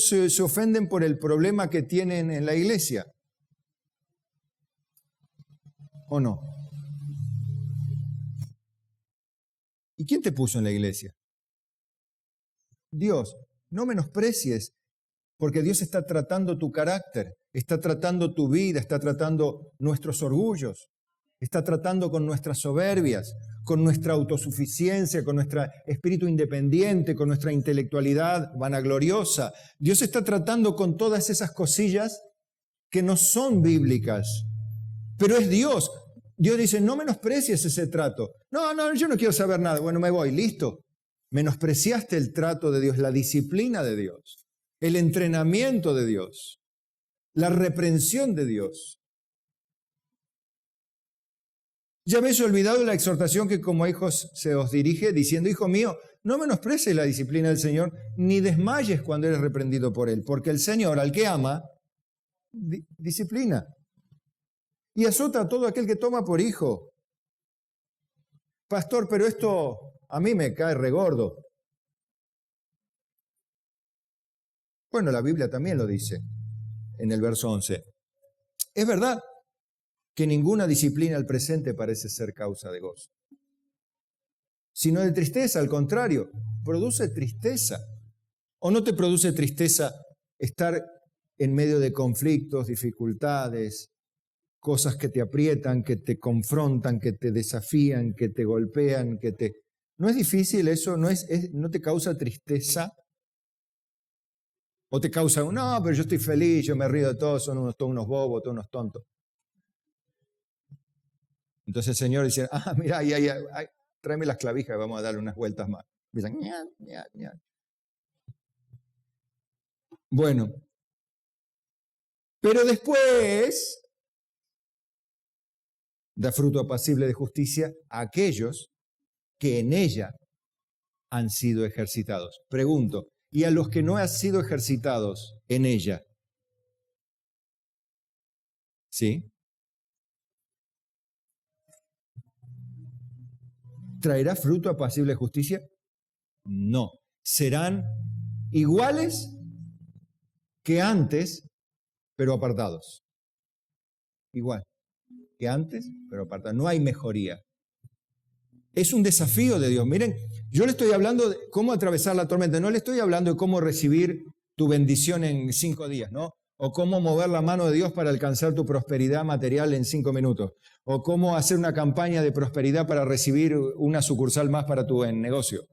se ofenden por el problema que tienen en la iglesia. ¿O no? ¿Y quién te puso en la iglesia? Dios. No menosprecies, porque Dios está tratando tu carácter, está tratando tu vida, está tratando nuestros orgullos, está tratando con nuestras soberbias, con nuestra autosuficiencia, con nuestro espíritu independiente, con nuestra intelectualidad vanagloriosa. Dios está tratando con todas esas cosillas que no son bíblicas, pero es Dios. Dios dice, no menosprecies ese trato. No, yo no quiero saber nada. Bueno, me voy, listo. Menospreciaste el trato de Dios, la disciplina de Dios, el entrenamiento de Dios, la reprensión de Dios. Ya habéis olvidado la exhortación que como hijos se os dirige, diciendo, hijo mío, no menosprecies la disciplina del Señor, ni desmayes cuando eres reprendido por Él, porque el Señor, al que ama, disciplina. Y azota a todo aquel que toma por hijo. Pastor, pero esto a mí me cae regordo. Bueno, la Biblia también lo dice en el verso 11. Es verdad que ninguna disciplina al presente parece ser causa de gozo, sino de tristeza, al contrario, produce tristeza. ¿O no te produce tristeza estar en medio de conflictos, dificultades, cosas que te aprietan, que te confrontan, que te desafían, que te golpean, ¿No es difícil eso? ¿No te causa tristeza? ¿O te causa, no, pero yo estoy feliz, yo me río de todos, son todos unos bobos, todos unos tontos? Entonces el Señor dice, mira, ahí, tráeme las clavijas y vamos a darle unas vueltas más. Y dicen, ña. Bueno, pero después da fruto apacible de justicia a aquellos que en ella han sido ejercitados. Pregunto, ¿y a los que no han sido ejercitados en ella? ¿Sí? ¿Traerá fruto apacible de justicia? No. Serán iguales que antes, pero apartados. Igual que antes, pero apartados. No hay mejoría. Es un desafío de Dios. Miren, yo le estoy hablando de cómo atravesar la tormenta. No le estoy hablando de cómo recibir tu bendición en 5 días, ¿no? O cómo mover la mano de Dios para alcanzar tu prosperidad material en 5 minutos. O cómo hacer una campaña de prosperidad para recibir una sucursal más para tu negocio.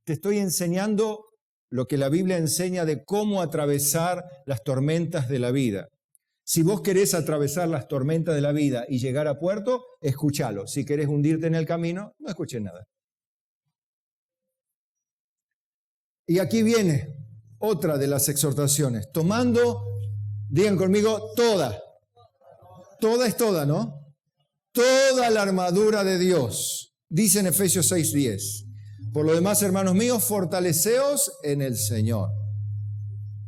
te estoy enseñando lo que la Biblia enseña de cómo atravesar las tormentas de la vida. Si vos querés atravesar las tormentas de la vida y llegar a puerto, escúchalo. Si querés hundirte en el camino, no escuches nada. Y aquí viene otra de las exhortaciones. Tomando, digan conmigo, toda. Toda es toda, ¿no? Toda la armadura de Dios. Dice en Efesios 6:10. Por lo demás, hermanos míos, fortaleceos en el Señor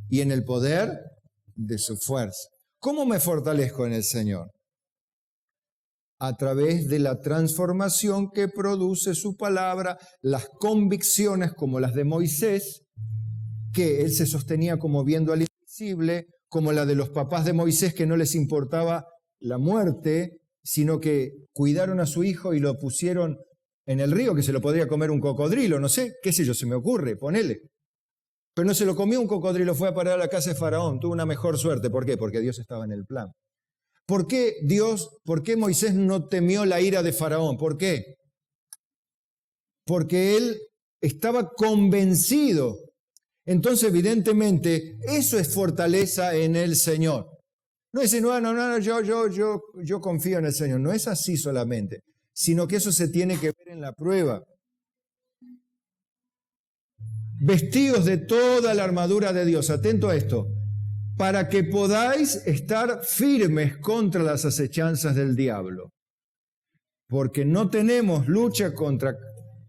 y en el poder de su fuerza. ¿Cómo me fortalezco en el Señor? A través de la transformación que produce su palabra, las convicciones como las de Moisés, que él se sostenía como viendo al invisible, como la de los papás de Moisés que no les importaba la muerte, sino que cuidaron a su hijo y lo pusieron en el río, que se lo podría comer un cocodrilo, no sé, qué sé yo, se me ocurre, ponele. Pero no se lo comió un cocodrilo, fue a parar a la casa de Faraón, tuvo una mejor suerte. ¿Por qué? Porque Dios estaba en el plan. ¿Por qué Moisés no temió la ira de Faraón? ¿Por qué? Porque él estaba convencido. Entonces, evidentemente, eso es fortaleza en el Señor. No es decir, no, yo confío en el Señor. No es así solamente, sino que eso se tiene que ver en la prueba. Vestidos de toda la armadura de Dios, atento a esto, para que podáis estar firmes contra las acechanzas del diablo. Porque no tenemos lucha contra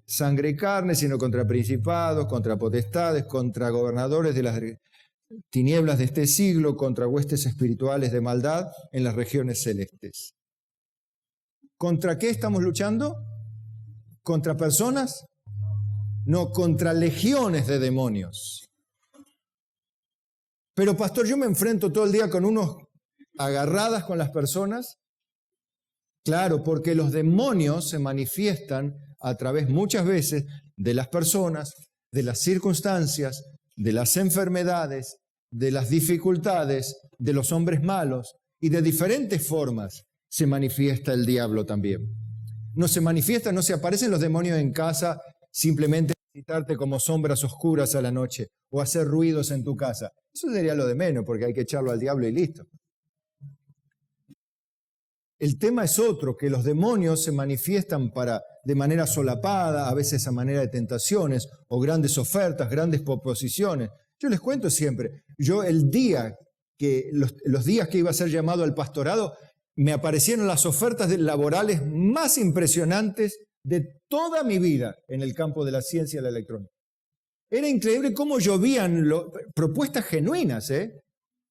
sangre y carne, sino contra principados, contra potestades, contra gobernadores de las tinieblas de este siglo, contra huestes espirituales de maldad en las regiones celestes. ¿Contra qué estamos luchando? ¿Contra personas? No, contra legiones de demonios. Pero pastor, yo me enfrento todo el día con unos agarradas con las personas. Claro, porque los demonios se manifiestan a través muchas veces de las personas, de las circunstancias, de las enfermedades, de las dificultades, de los hombres malos, y de diferentes formas se manifiesta el diablo también. No se manifiesta, no se aparecen los demonios en casa simplemente visitarte como sombras oscuras a la noche o hacer ruidos en tu casa. Eso sería lo de menos, porque hay que echarlo al diablo y listo. El tema es otro, que los demonios se manifiestan de manera solapada, a veces a manera de tentaciones o grandes ofertas, grandes proposiciones. Yo les cuento siempre, yo los días que iba a ser llamado al pastorado, me aparecieron las ofertas laborales más impresionantes de toda mi vida en el campo de la ciencia y la electrónica. Era increíble cómo llovían propuestas genuinas,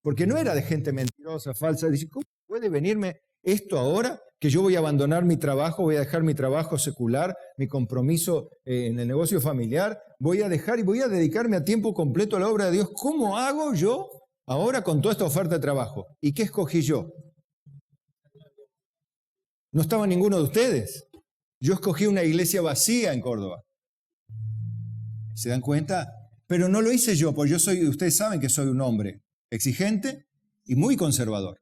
porque no era de gente mentirosa, falsa. Dice, ¿cómo puede venirme esto ahora? Que yo voy a abandonar mi trabajo, voy a dejar mi trabajo secular, mi compromiso en el negocio familiar, voy a dejar y voy a dedicarme a tiempo completo a la obra de Dios. ¿Cómo hago yo ahora con toda esta oferta de trabajo? ¿Y qué escogí yo? No estaba ninguno de ustedes. Yo escogí una iglesia vacía en Córdoba. ¿Se dan cuenta? Pero no lo hice yo, porque ustedes saben que soy un hombre exigente y muy conservador.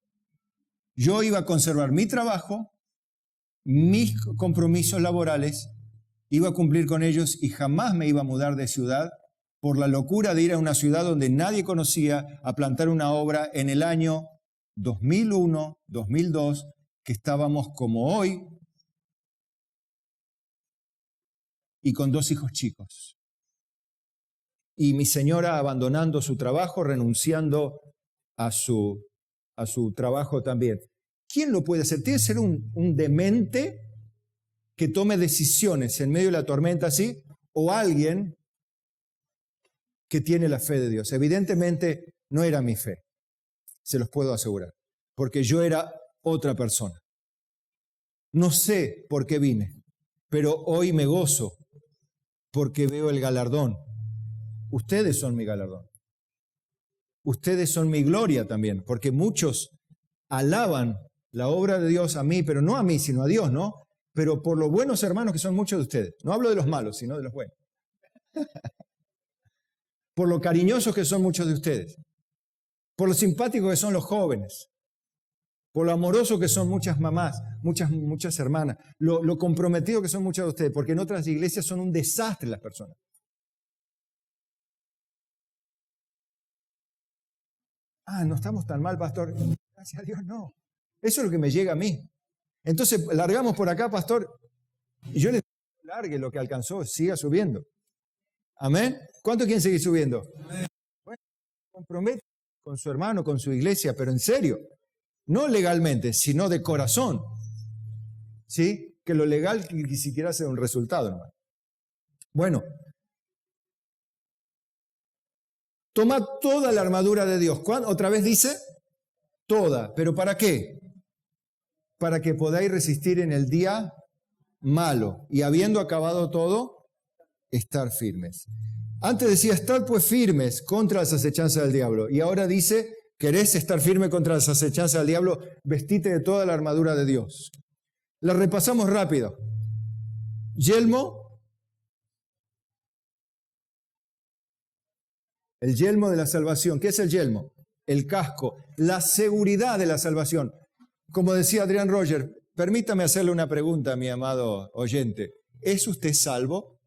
Yo iba a conservar mi trabajo, mis compromisos laborales, iba a cumplir con ellos y jamás me iba a mudar de ciudad por la locura de ir a una ciudad donde nadie conocía a plantar una obra en el año 2001, 2002, que estábamos como hoy y con 2 hijos chicos. Y mi señora abandonando su trabajo, renunciando a su trabajo también. ¿Quién lo puede hacer? Tiene que ser un demente que tome decisiones en medio de la tormenta así, o alguien que tiene la fe de Dios. Evidentemente no era mi fe, se los puedo asegurar, porque yo era otra persona. No sé por qué vine, pero hoy me gozo porque veo el galardón. Ustedes son mi galardón. Ustedes son mi gloria también, porque muchos alaban la obra de Dios a mí, pero no a mí, sino a Dios, ¿no? Pero por los buenos hermanos que son muchos de ustedes. No hablo de los malos, sino de los buenos. Por lo cariñosos que son muchos de ustedes. Por lo simpáticos que son los jóvenes. Por lo amoroso que son muchas mamás, muchas hermanas. Lo comprometido que son muchos de ustedes, porque en otras iglesias son un desastre las personas. No estamos tan mal, pastor. Gracias a Dios, no. Eso es lo que me llega a mí. Entonces, largamos por acá, pastor, y yo le digo, largue lo que alcanzó, siga subiendo. ¿Amén? ¿Cuánto quieren seguir subiendo? Amén. Bueno, compromete con su hermano, con su iglesia, pero en serio, no legalmente, sino de corazón. ¿Sí? Que lo legal ni siquiera sea un resultado, hermano. Bueno, toma toda la armadura de Dios. ¿Cuándo? Otra vez dice, toda. ¿Pero para qué? Para que podáis resistir en el día malo. Y habiendo acabado todo, estar firmes. Antes decía, estar pues firmes contra las acechanzas del diablo. Y ahora dice, ¿querés estar firme contra las acechanzas del diablo? Vestite de toda la armadura de Dios. La repasamos rápido. Yelmo. El yelmo de la salvación. ¿Qué es el yelmo? El casco. La seguridad de la salvación. Como decía Adrián Roger, permítame hacerle una pregunta a mi amado oyente. ¿Es usted salvo?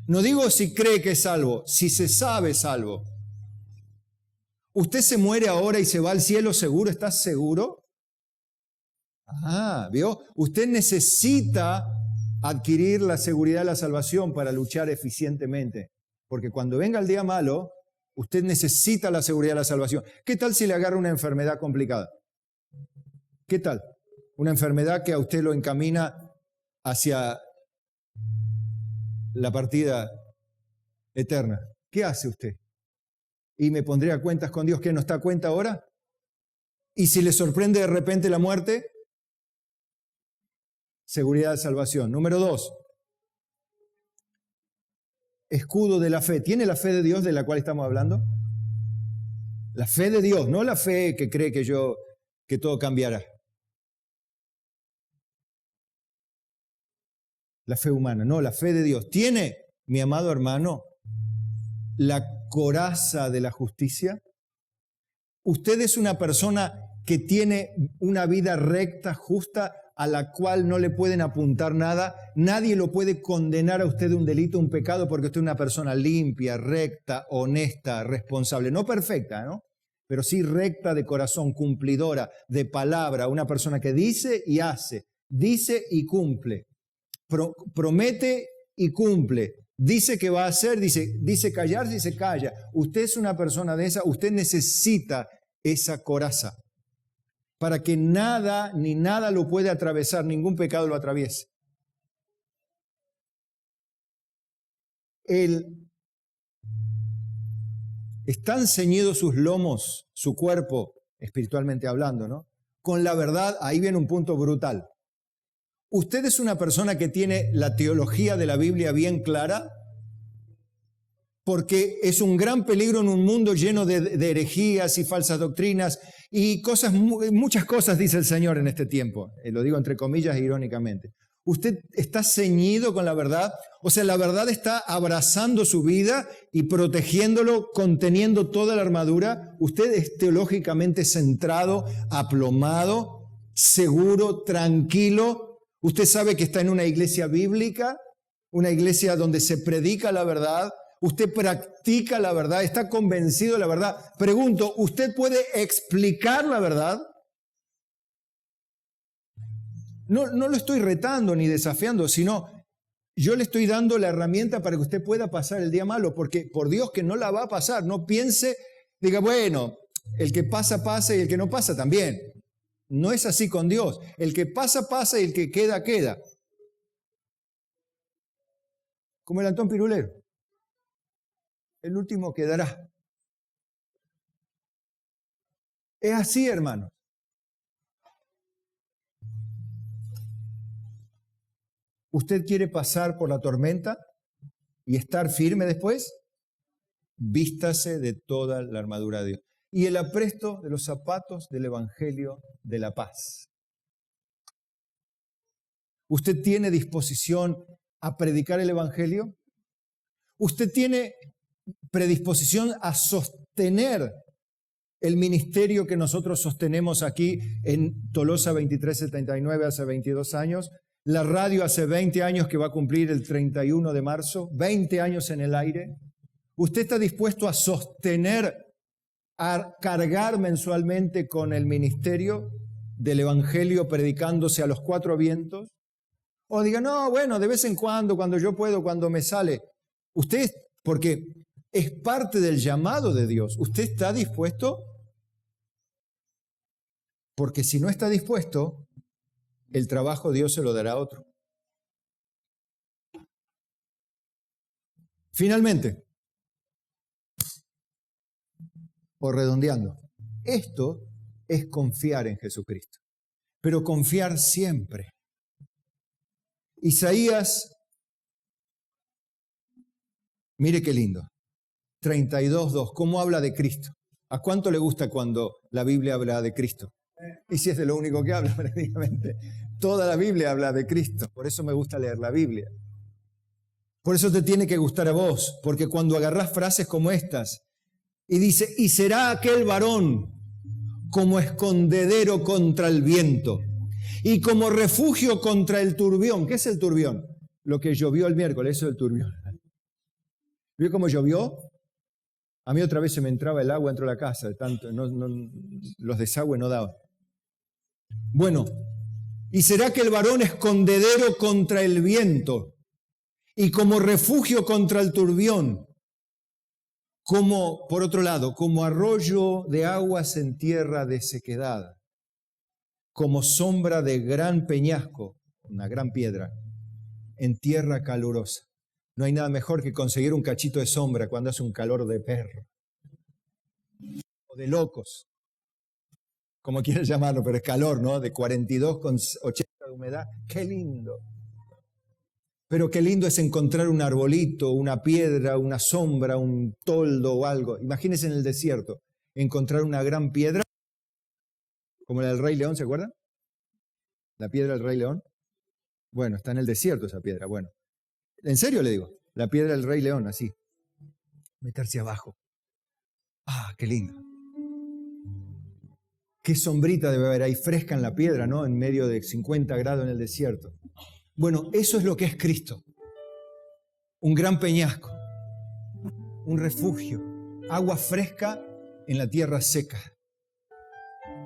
No digo si cree que es salvo, si se sabe salvo. ¿Usted se muere ahora y se va al cielo seguro? ¿Estás seguro? ¿Vio? Usted necesita adquirir la seguridad de la salvación para luchar eficientemente. Porque cuando venga el día malo, usted necesita la seguridad de la salvación. ¿Qué tal si le agarra una enfermedad complicada? ¿Qué tal? Una enfermedad que a usted lo encamina hacia la partida eterna. ¿Qué hace usted? ¿Y me pondré a cuentas con Dios que no está a cuenta ahora? ¿Y si le sorprende de repente la muerte? Seguridad de salvación. Número 2. Escudo de la fe. ¿Tiene la fe de Dios de la cual estamos hablando? La fe de Dios, no la fe que cree que todo cambiará. La fe humana, no, la fe de Dios. ¿Tiene, mi amado hermano, la coraza de la justicia? Usted es una persona que tiene una vida recta, justa, a la cual no le pueden apuntar nada. Nadie lo puede condenar a usted de un delito, un pecado, porque usted es una persona limpia, recta, honesta, responsable. No perfecta, ¿no? Pero sí recta de corazón, cumplidora, de palabra. Una persona que dice y hace, dice y cumple. Promete y cumple. Dice que va a hacer, dice callar, dice calla. Usted es una persona de esa, usted necesita esa coraza para que nada ni nada lo puede atravesar, ningún pecado lo atraviese. Están ceñidos sus lomos, su cuerpo, espiritualmente hablando, ¿no? Con la verdad, ahí viene un punto brutal. ¿Usted es una persona que tiene la teología de la Biblia bien clara? Porque es un gran peligro en un mundo lleno de herejías y falsas doctrinas y muchas cosas dice el Señor en este tiempo. Lo digo entre comillas e irónicamente. ¿Usted está ceñido con la verdad? O sea, la verdad está abrazando su vida y protegiéndolo, conteniendo toda la armadura. ¿Usted es teológicamente centrado, aplomado, seguro, tranquilo? ¿Usted sabe que está en una iglesia bíblica? Una iglesia donde se predica la verdad. ¿Usted practica la verdad? ¿Está convencido de la verdad? Pregunto, ¿usted puede explicar la verdad? No lo estoy retando ni desafiando, sino yo le estoy dando la herramienta para que usted pueda pasar el día malo, porque por Dios que no la va a pasar. No piense, diga, bueno, el que pasa, pasa y el que no pasa también. No es así con Dios. El que pasa, pasa y el que queda, queda. Como el Antón Pirulero. El último quedará. Es así, hermanos. ¿Usted quiere pasar por la tormenta y estar firme después? Vístase de toda la armadura de Dios. Y el apresto de los zapatos del Evangelio de la paz. ¿Usted tiene disposición a predicar el Evangelio? ¿Usted tiene predisposición a sostener el ministerio que nosotros sostenemos aquí en Tolosa 2379 hace 22 años? La radio hace 20 años que va a cumplir el 31 de marzo, 20 años en el aire. ¿Usted está dispuesto a sostener a cargar mensualmente con el ministerio del Evangelio predicándose a los cuatro vientos, o diga, no, bueno, de vez en cuando yo puedo, cuando me sale. Usted, porque es parte del llamado de Dios, ¿usted está dispuesto? Porque si no está dispuesto, el trabajo Dios se lo dará a otro. Finalmente, o redondeando, esto es confiar en Jesucristo, pero confiar siempre. Isaías, mire qué lindo, 32:2, ¿cómo habla de Cristo? ¿A cuánto le gusta cuando la Biblia habla de Cristo? Y si es de lo único que habla, prácticamente. Toda la Biblia habla de Cristo, por eso me gusta leer la Biblia. Por eso te tiene que gustar a vos, porque cuando agarrás frases como estas, y dice, y será aquel varón como escondedero contra el viento, y como refugio contra el turbión. ¿Qué es el turbión? Lo que llovió el miércoles, eso es el turbión. ¿Vio cómo llovió? A mí otra vez se me entraba el agua dentro de la casa, de tanto, los desagües no daban. Bueno, y será que el varón escondedero contra el viento y como refugio contra el turbión, como, por otro lado, como arroyo de aguas en tierra de sequedad, como sombra de gran peñasco, una gran piedra, en tierra calurosa. No hay nada mejor que conseguir un cachito de sombra cuando hace un calor de perro, o de locos, como quieras llamarlo, pero es calor, ¿no? De 42 con 80 de humedad. ¡Qué lindo! Pero qué lindo es encontrar un arbolito, una piedra, una sombra, un toldo o algo. Imagínense en el desierto, encontrar una gran piedra, como la del Rey León, ¿se acuerdan? La piedra del Rey León. Bueno, está en el desierto esa piedra, bueno. En serio le digo, la piedra del Rey León, así. Meterse abajo. ¡Ah, qué lindo! Qué sombrita debe haber ahí fresca en la piedra, ¿no? En medio de 50 grados en el desierto. Bueno, eso es lo que es Cristo. Un gran peñasco, un refugio, agua fresca en la tierra seca.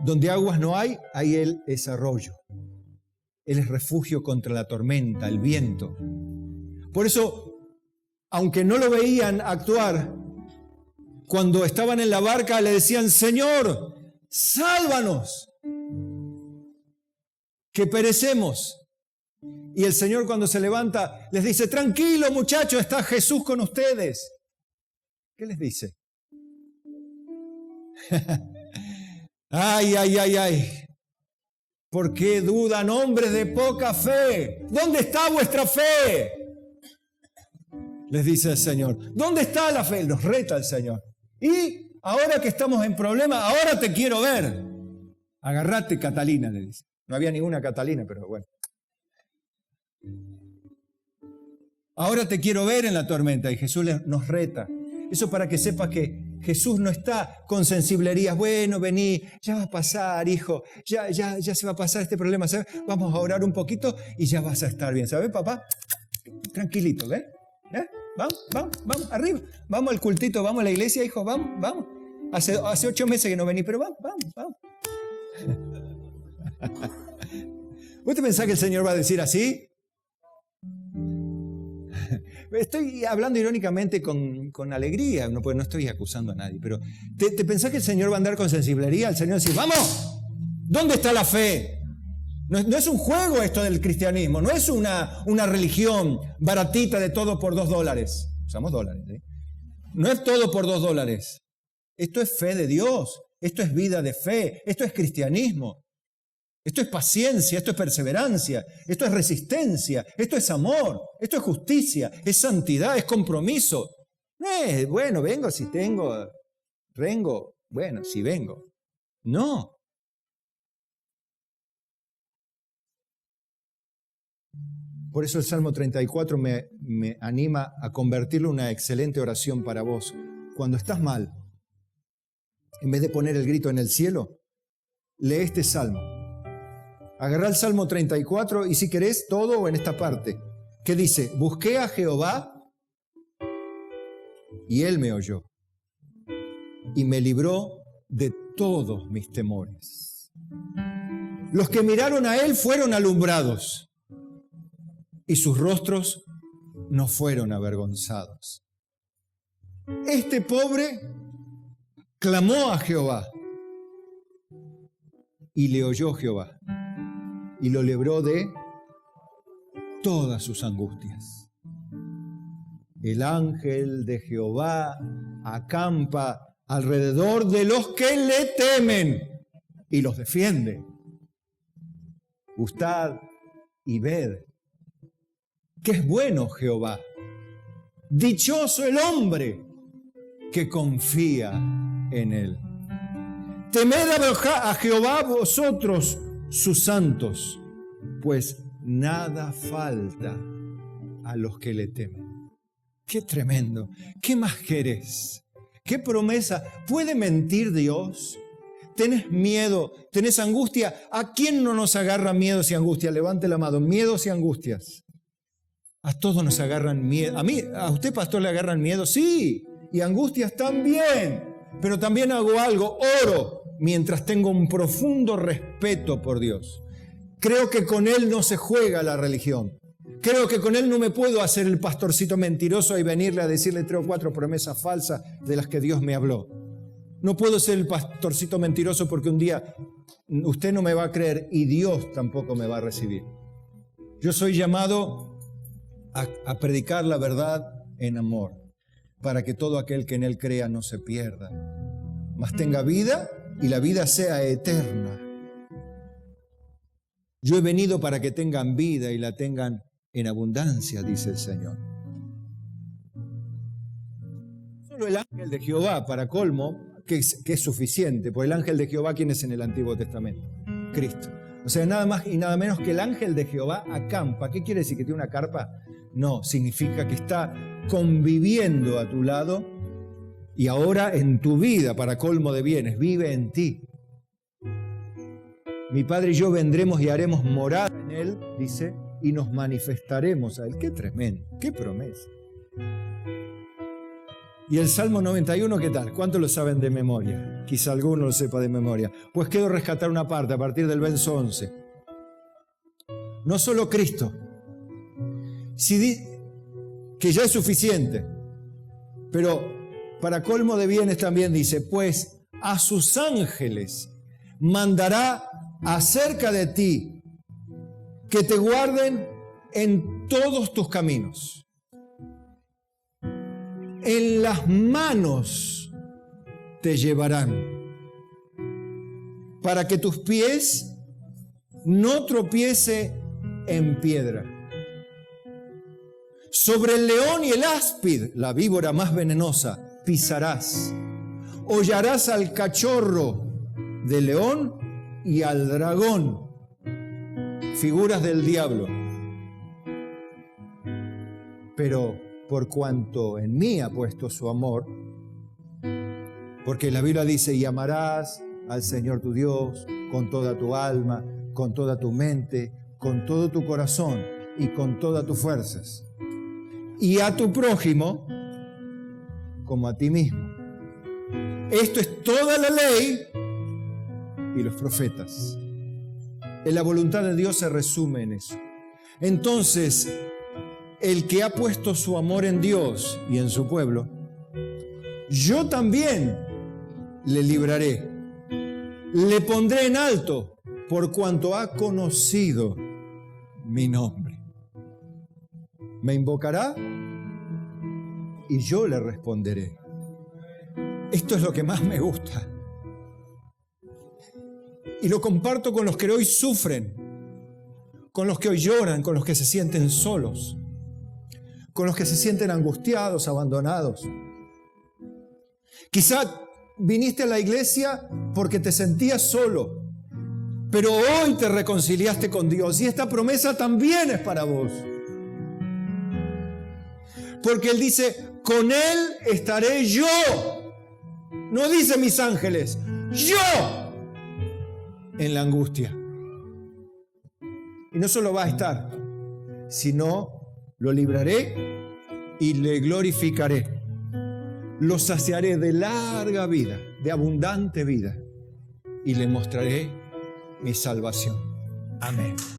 Donde aguas no hay, ahí Él es arroyo. Él es refugio contra la tormenta, el viento. Por eso, aunque no lo veían actuar, cuando estaban en la barca le decían, Señor, sálvanos, que perecemos. Y el Señor cuando se levanta les dice, tranquilo muchachos, está Jesús con ustedes. ¿Qué les dice? Ay, ay, ay, ay. ¿Por qué dudan hombres de poca fe? ¿Dónde está vuestra fe? Les dice el Señor. ¿Dónde está la fe? Los reta el Señor. Y ahora que estamos en problema, ahora te quiero ver. Agarrate, Catalina, le dice. No había ninguna Catalina, pero bueno. Ahora te quiero ver en la tormenta. Y Jesús nos reta. Eso para que sepas que Jesús no está con sensiblerías. Bueno, vení, ya va a pasar, hijo. Ya se va a pasar este problema, ¿sabes? Vamos a orar un poquito y ya vas a estar bien. ¿Sabes, papá? Tranquilito, ¿ves? Vamos, arriba. Vamos al cultito, vamos a la iglesia, hijo, vamos. Hace 8 meses que no vení, pero vamos. ¿Usted pensás que el Señor va a decir así? Estoy hablando irónicamente con alegría, no estoy acusando a nadie, pero ¿te pensás que el Señor va a andar con sensiblería? El Señor va a decir, ¡vamos! ¿Dónde está la fe? No es un juego esto del cristianismo, no es una religión baratita de todo por $2. Usamos dólares, ¿sí? No es todo por $2. Esto es fe de Dios, esto es vida de fe, esto es cristianismo. Esto es paciencia, esto es perseverancia, esto es resistencia, esto es amor, esto es justicia, es santidad, es compromiso. No es, bueno, vengo si tengo, vengo, bueno, si vengo. No. Por eso el Salmo 34 me anima a convertirlo en una excelente oración para vos. Cuando estás mal, en vez de poner el grito en el cielo, lee este salmo. Agarrá el Salmo 34 y si querés todo o en esta parte, que dice, busqué a Jehová y Él me oyó y me libró de todos mis temores. Los que miraron a Él fueron alumbrados y sus rostros no fueron avergonzados. Este pobre clamó a Jehová y le oyó Jehová y lo libró de todas sus angustias. El ángel de Jehová acampa alrededor de los que le temen y los defiende. Gustad y ved que es bueno Jehová. Dichoso el hombre que confía en él. Temed a Jehová vosotros, sus santos, pues nada falta a los que le temen. ¡Qué tremendo! ¿Qué más querés? ¿Qué promesa? ¿Puede mentir Dios? ¿Tenés miedo? ¿Tenés angustia? ¿A quién no nos agarra miedos y angustias? Levante la mano. Miedos y angustias. A todos nos agarran miedo. ¿A usted, pastor, le agarran miedo? Sí. Y angustias también. Pero también hago algo. Oro mientras tengo un profundo respeto por Dios. Creo que con Él no se juega la religión. Creo que con Él no me puedo hacer el pastorcito mentiroso y venirle a decirle 3 o 4 promesas falsas de las que Dios me habló. No puedo ser el pastorcito mentiroso porque un día usted no me va a creer y Dios tampoco me va a recibir. Yo soy llamado a predicar la verdad en amor, para que todo aquel que en Él crea no se pierda, mas tenga vida y la vida sea eterna. Yo he venido para que tengan vida y la tengan en abundancia, dice el Señor. Solo el ángel de Jehová, para colmo, que es suficiente, porque el ángel de Jehová, ¿quién es en el Antiguo Testamento? Cristo. O sea, nada más y nada menos que el ángel de Jehová acampa. ¿Qué quiere decir? ¿Que tiene una carpa? No, significa que está conviviendo a tu lado y ahora en tu vida, para colmo de bienes, vive en ti. Mi Padre y yo vendremos y haremos morada en Él, dice, y nos manifestaremos a Él. ¡Qué tremendo! ¡Qué promesa! Y el Salmo 91, ¿qué tal? ¿Cuántos lo saben de memoria? Quizá alguno lo sepa de memoria. Pues quiero rescatar una parte a partir del verso 11. No solo Cristo, que ya es suficiente, pero para colmo de bienes también dice, pues a sus ángeles mandará acerca de ti que te guarden en todos tus caminos. En las manos te llevarán para que tus pies no tropiece en piedra. Sobre el león y el áspid, la víbora más venenosa, pisarás. Hollarás al cachorro del león y al dragón, figuras del diablo. Pero por cuanto en mí ha puesto su amor, porque la Biblia dice, y amarás al Señor tu Dios con toda tu alma, con toda tu mente, con todo tu corazón y con todas tus fuerzas, y a tu prójimo como a ti mismo. Esto es toda la ley y los profetas. En la voluntad de Dios se resume en eso. Entonces, el que ha puesto su amor en Dios y en su pueblo, yo también le libraré. Le pondré en alto por cuanto ha conocido mi nombre. Me invocará y yo le responderé. Esto es lo que más me gusta. Y lo comparto con los que hoy sufren, con los que hoy lloran, con los que se sienten solos, con los que se sienten angustiados, abandonados. Quizá viniste a la iglesia porque te sentías solo, pero hoy te reconciliaste con Dios y esta promesa también es para vos. Porque Él dice, con Él estaré yo. No dice mis ángeles, yo en la angustia. Y no solo va a estar, sino lo libraré y le glorificaré. Lo saciaré de larga vida de abundante vida y le mostraré mi salvación. Amén.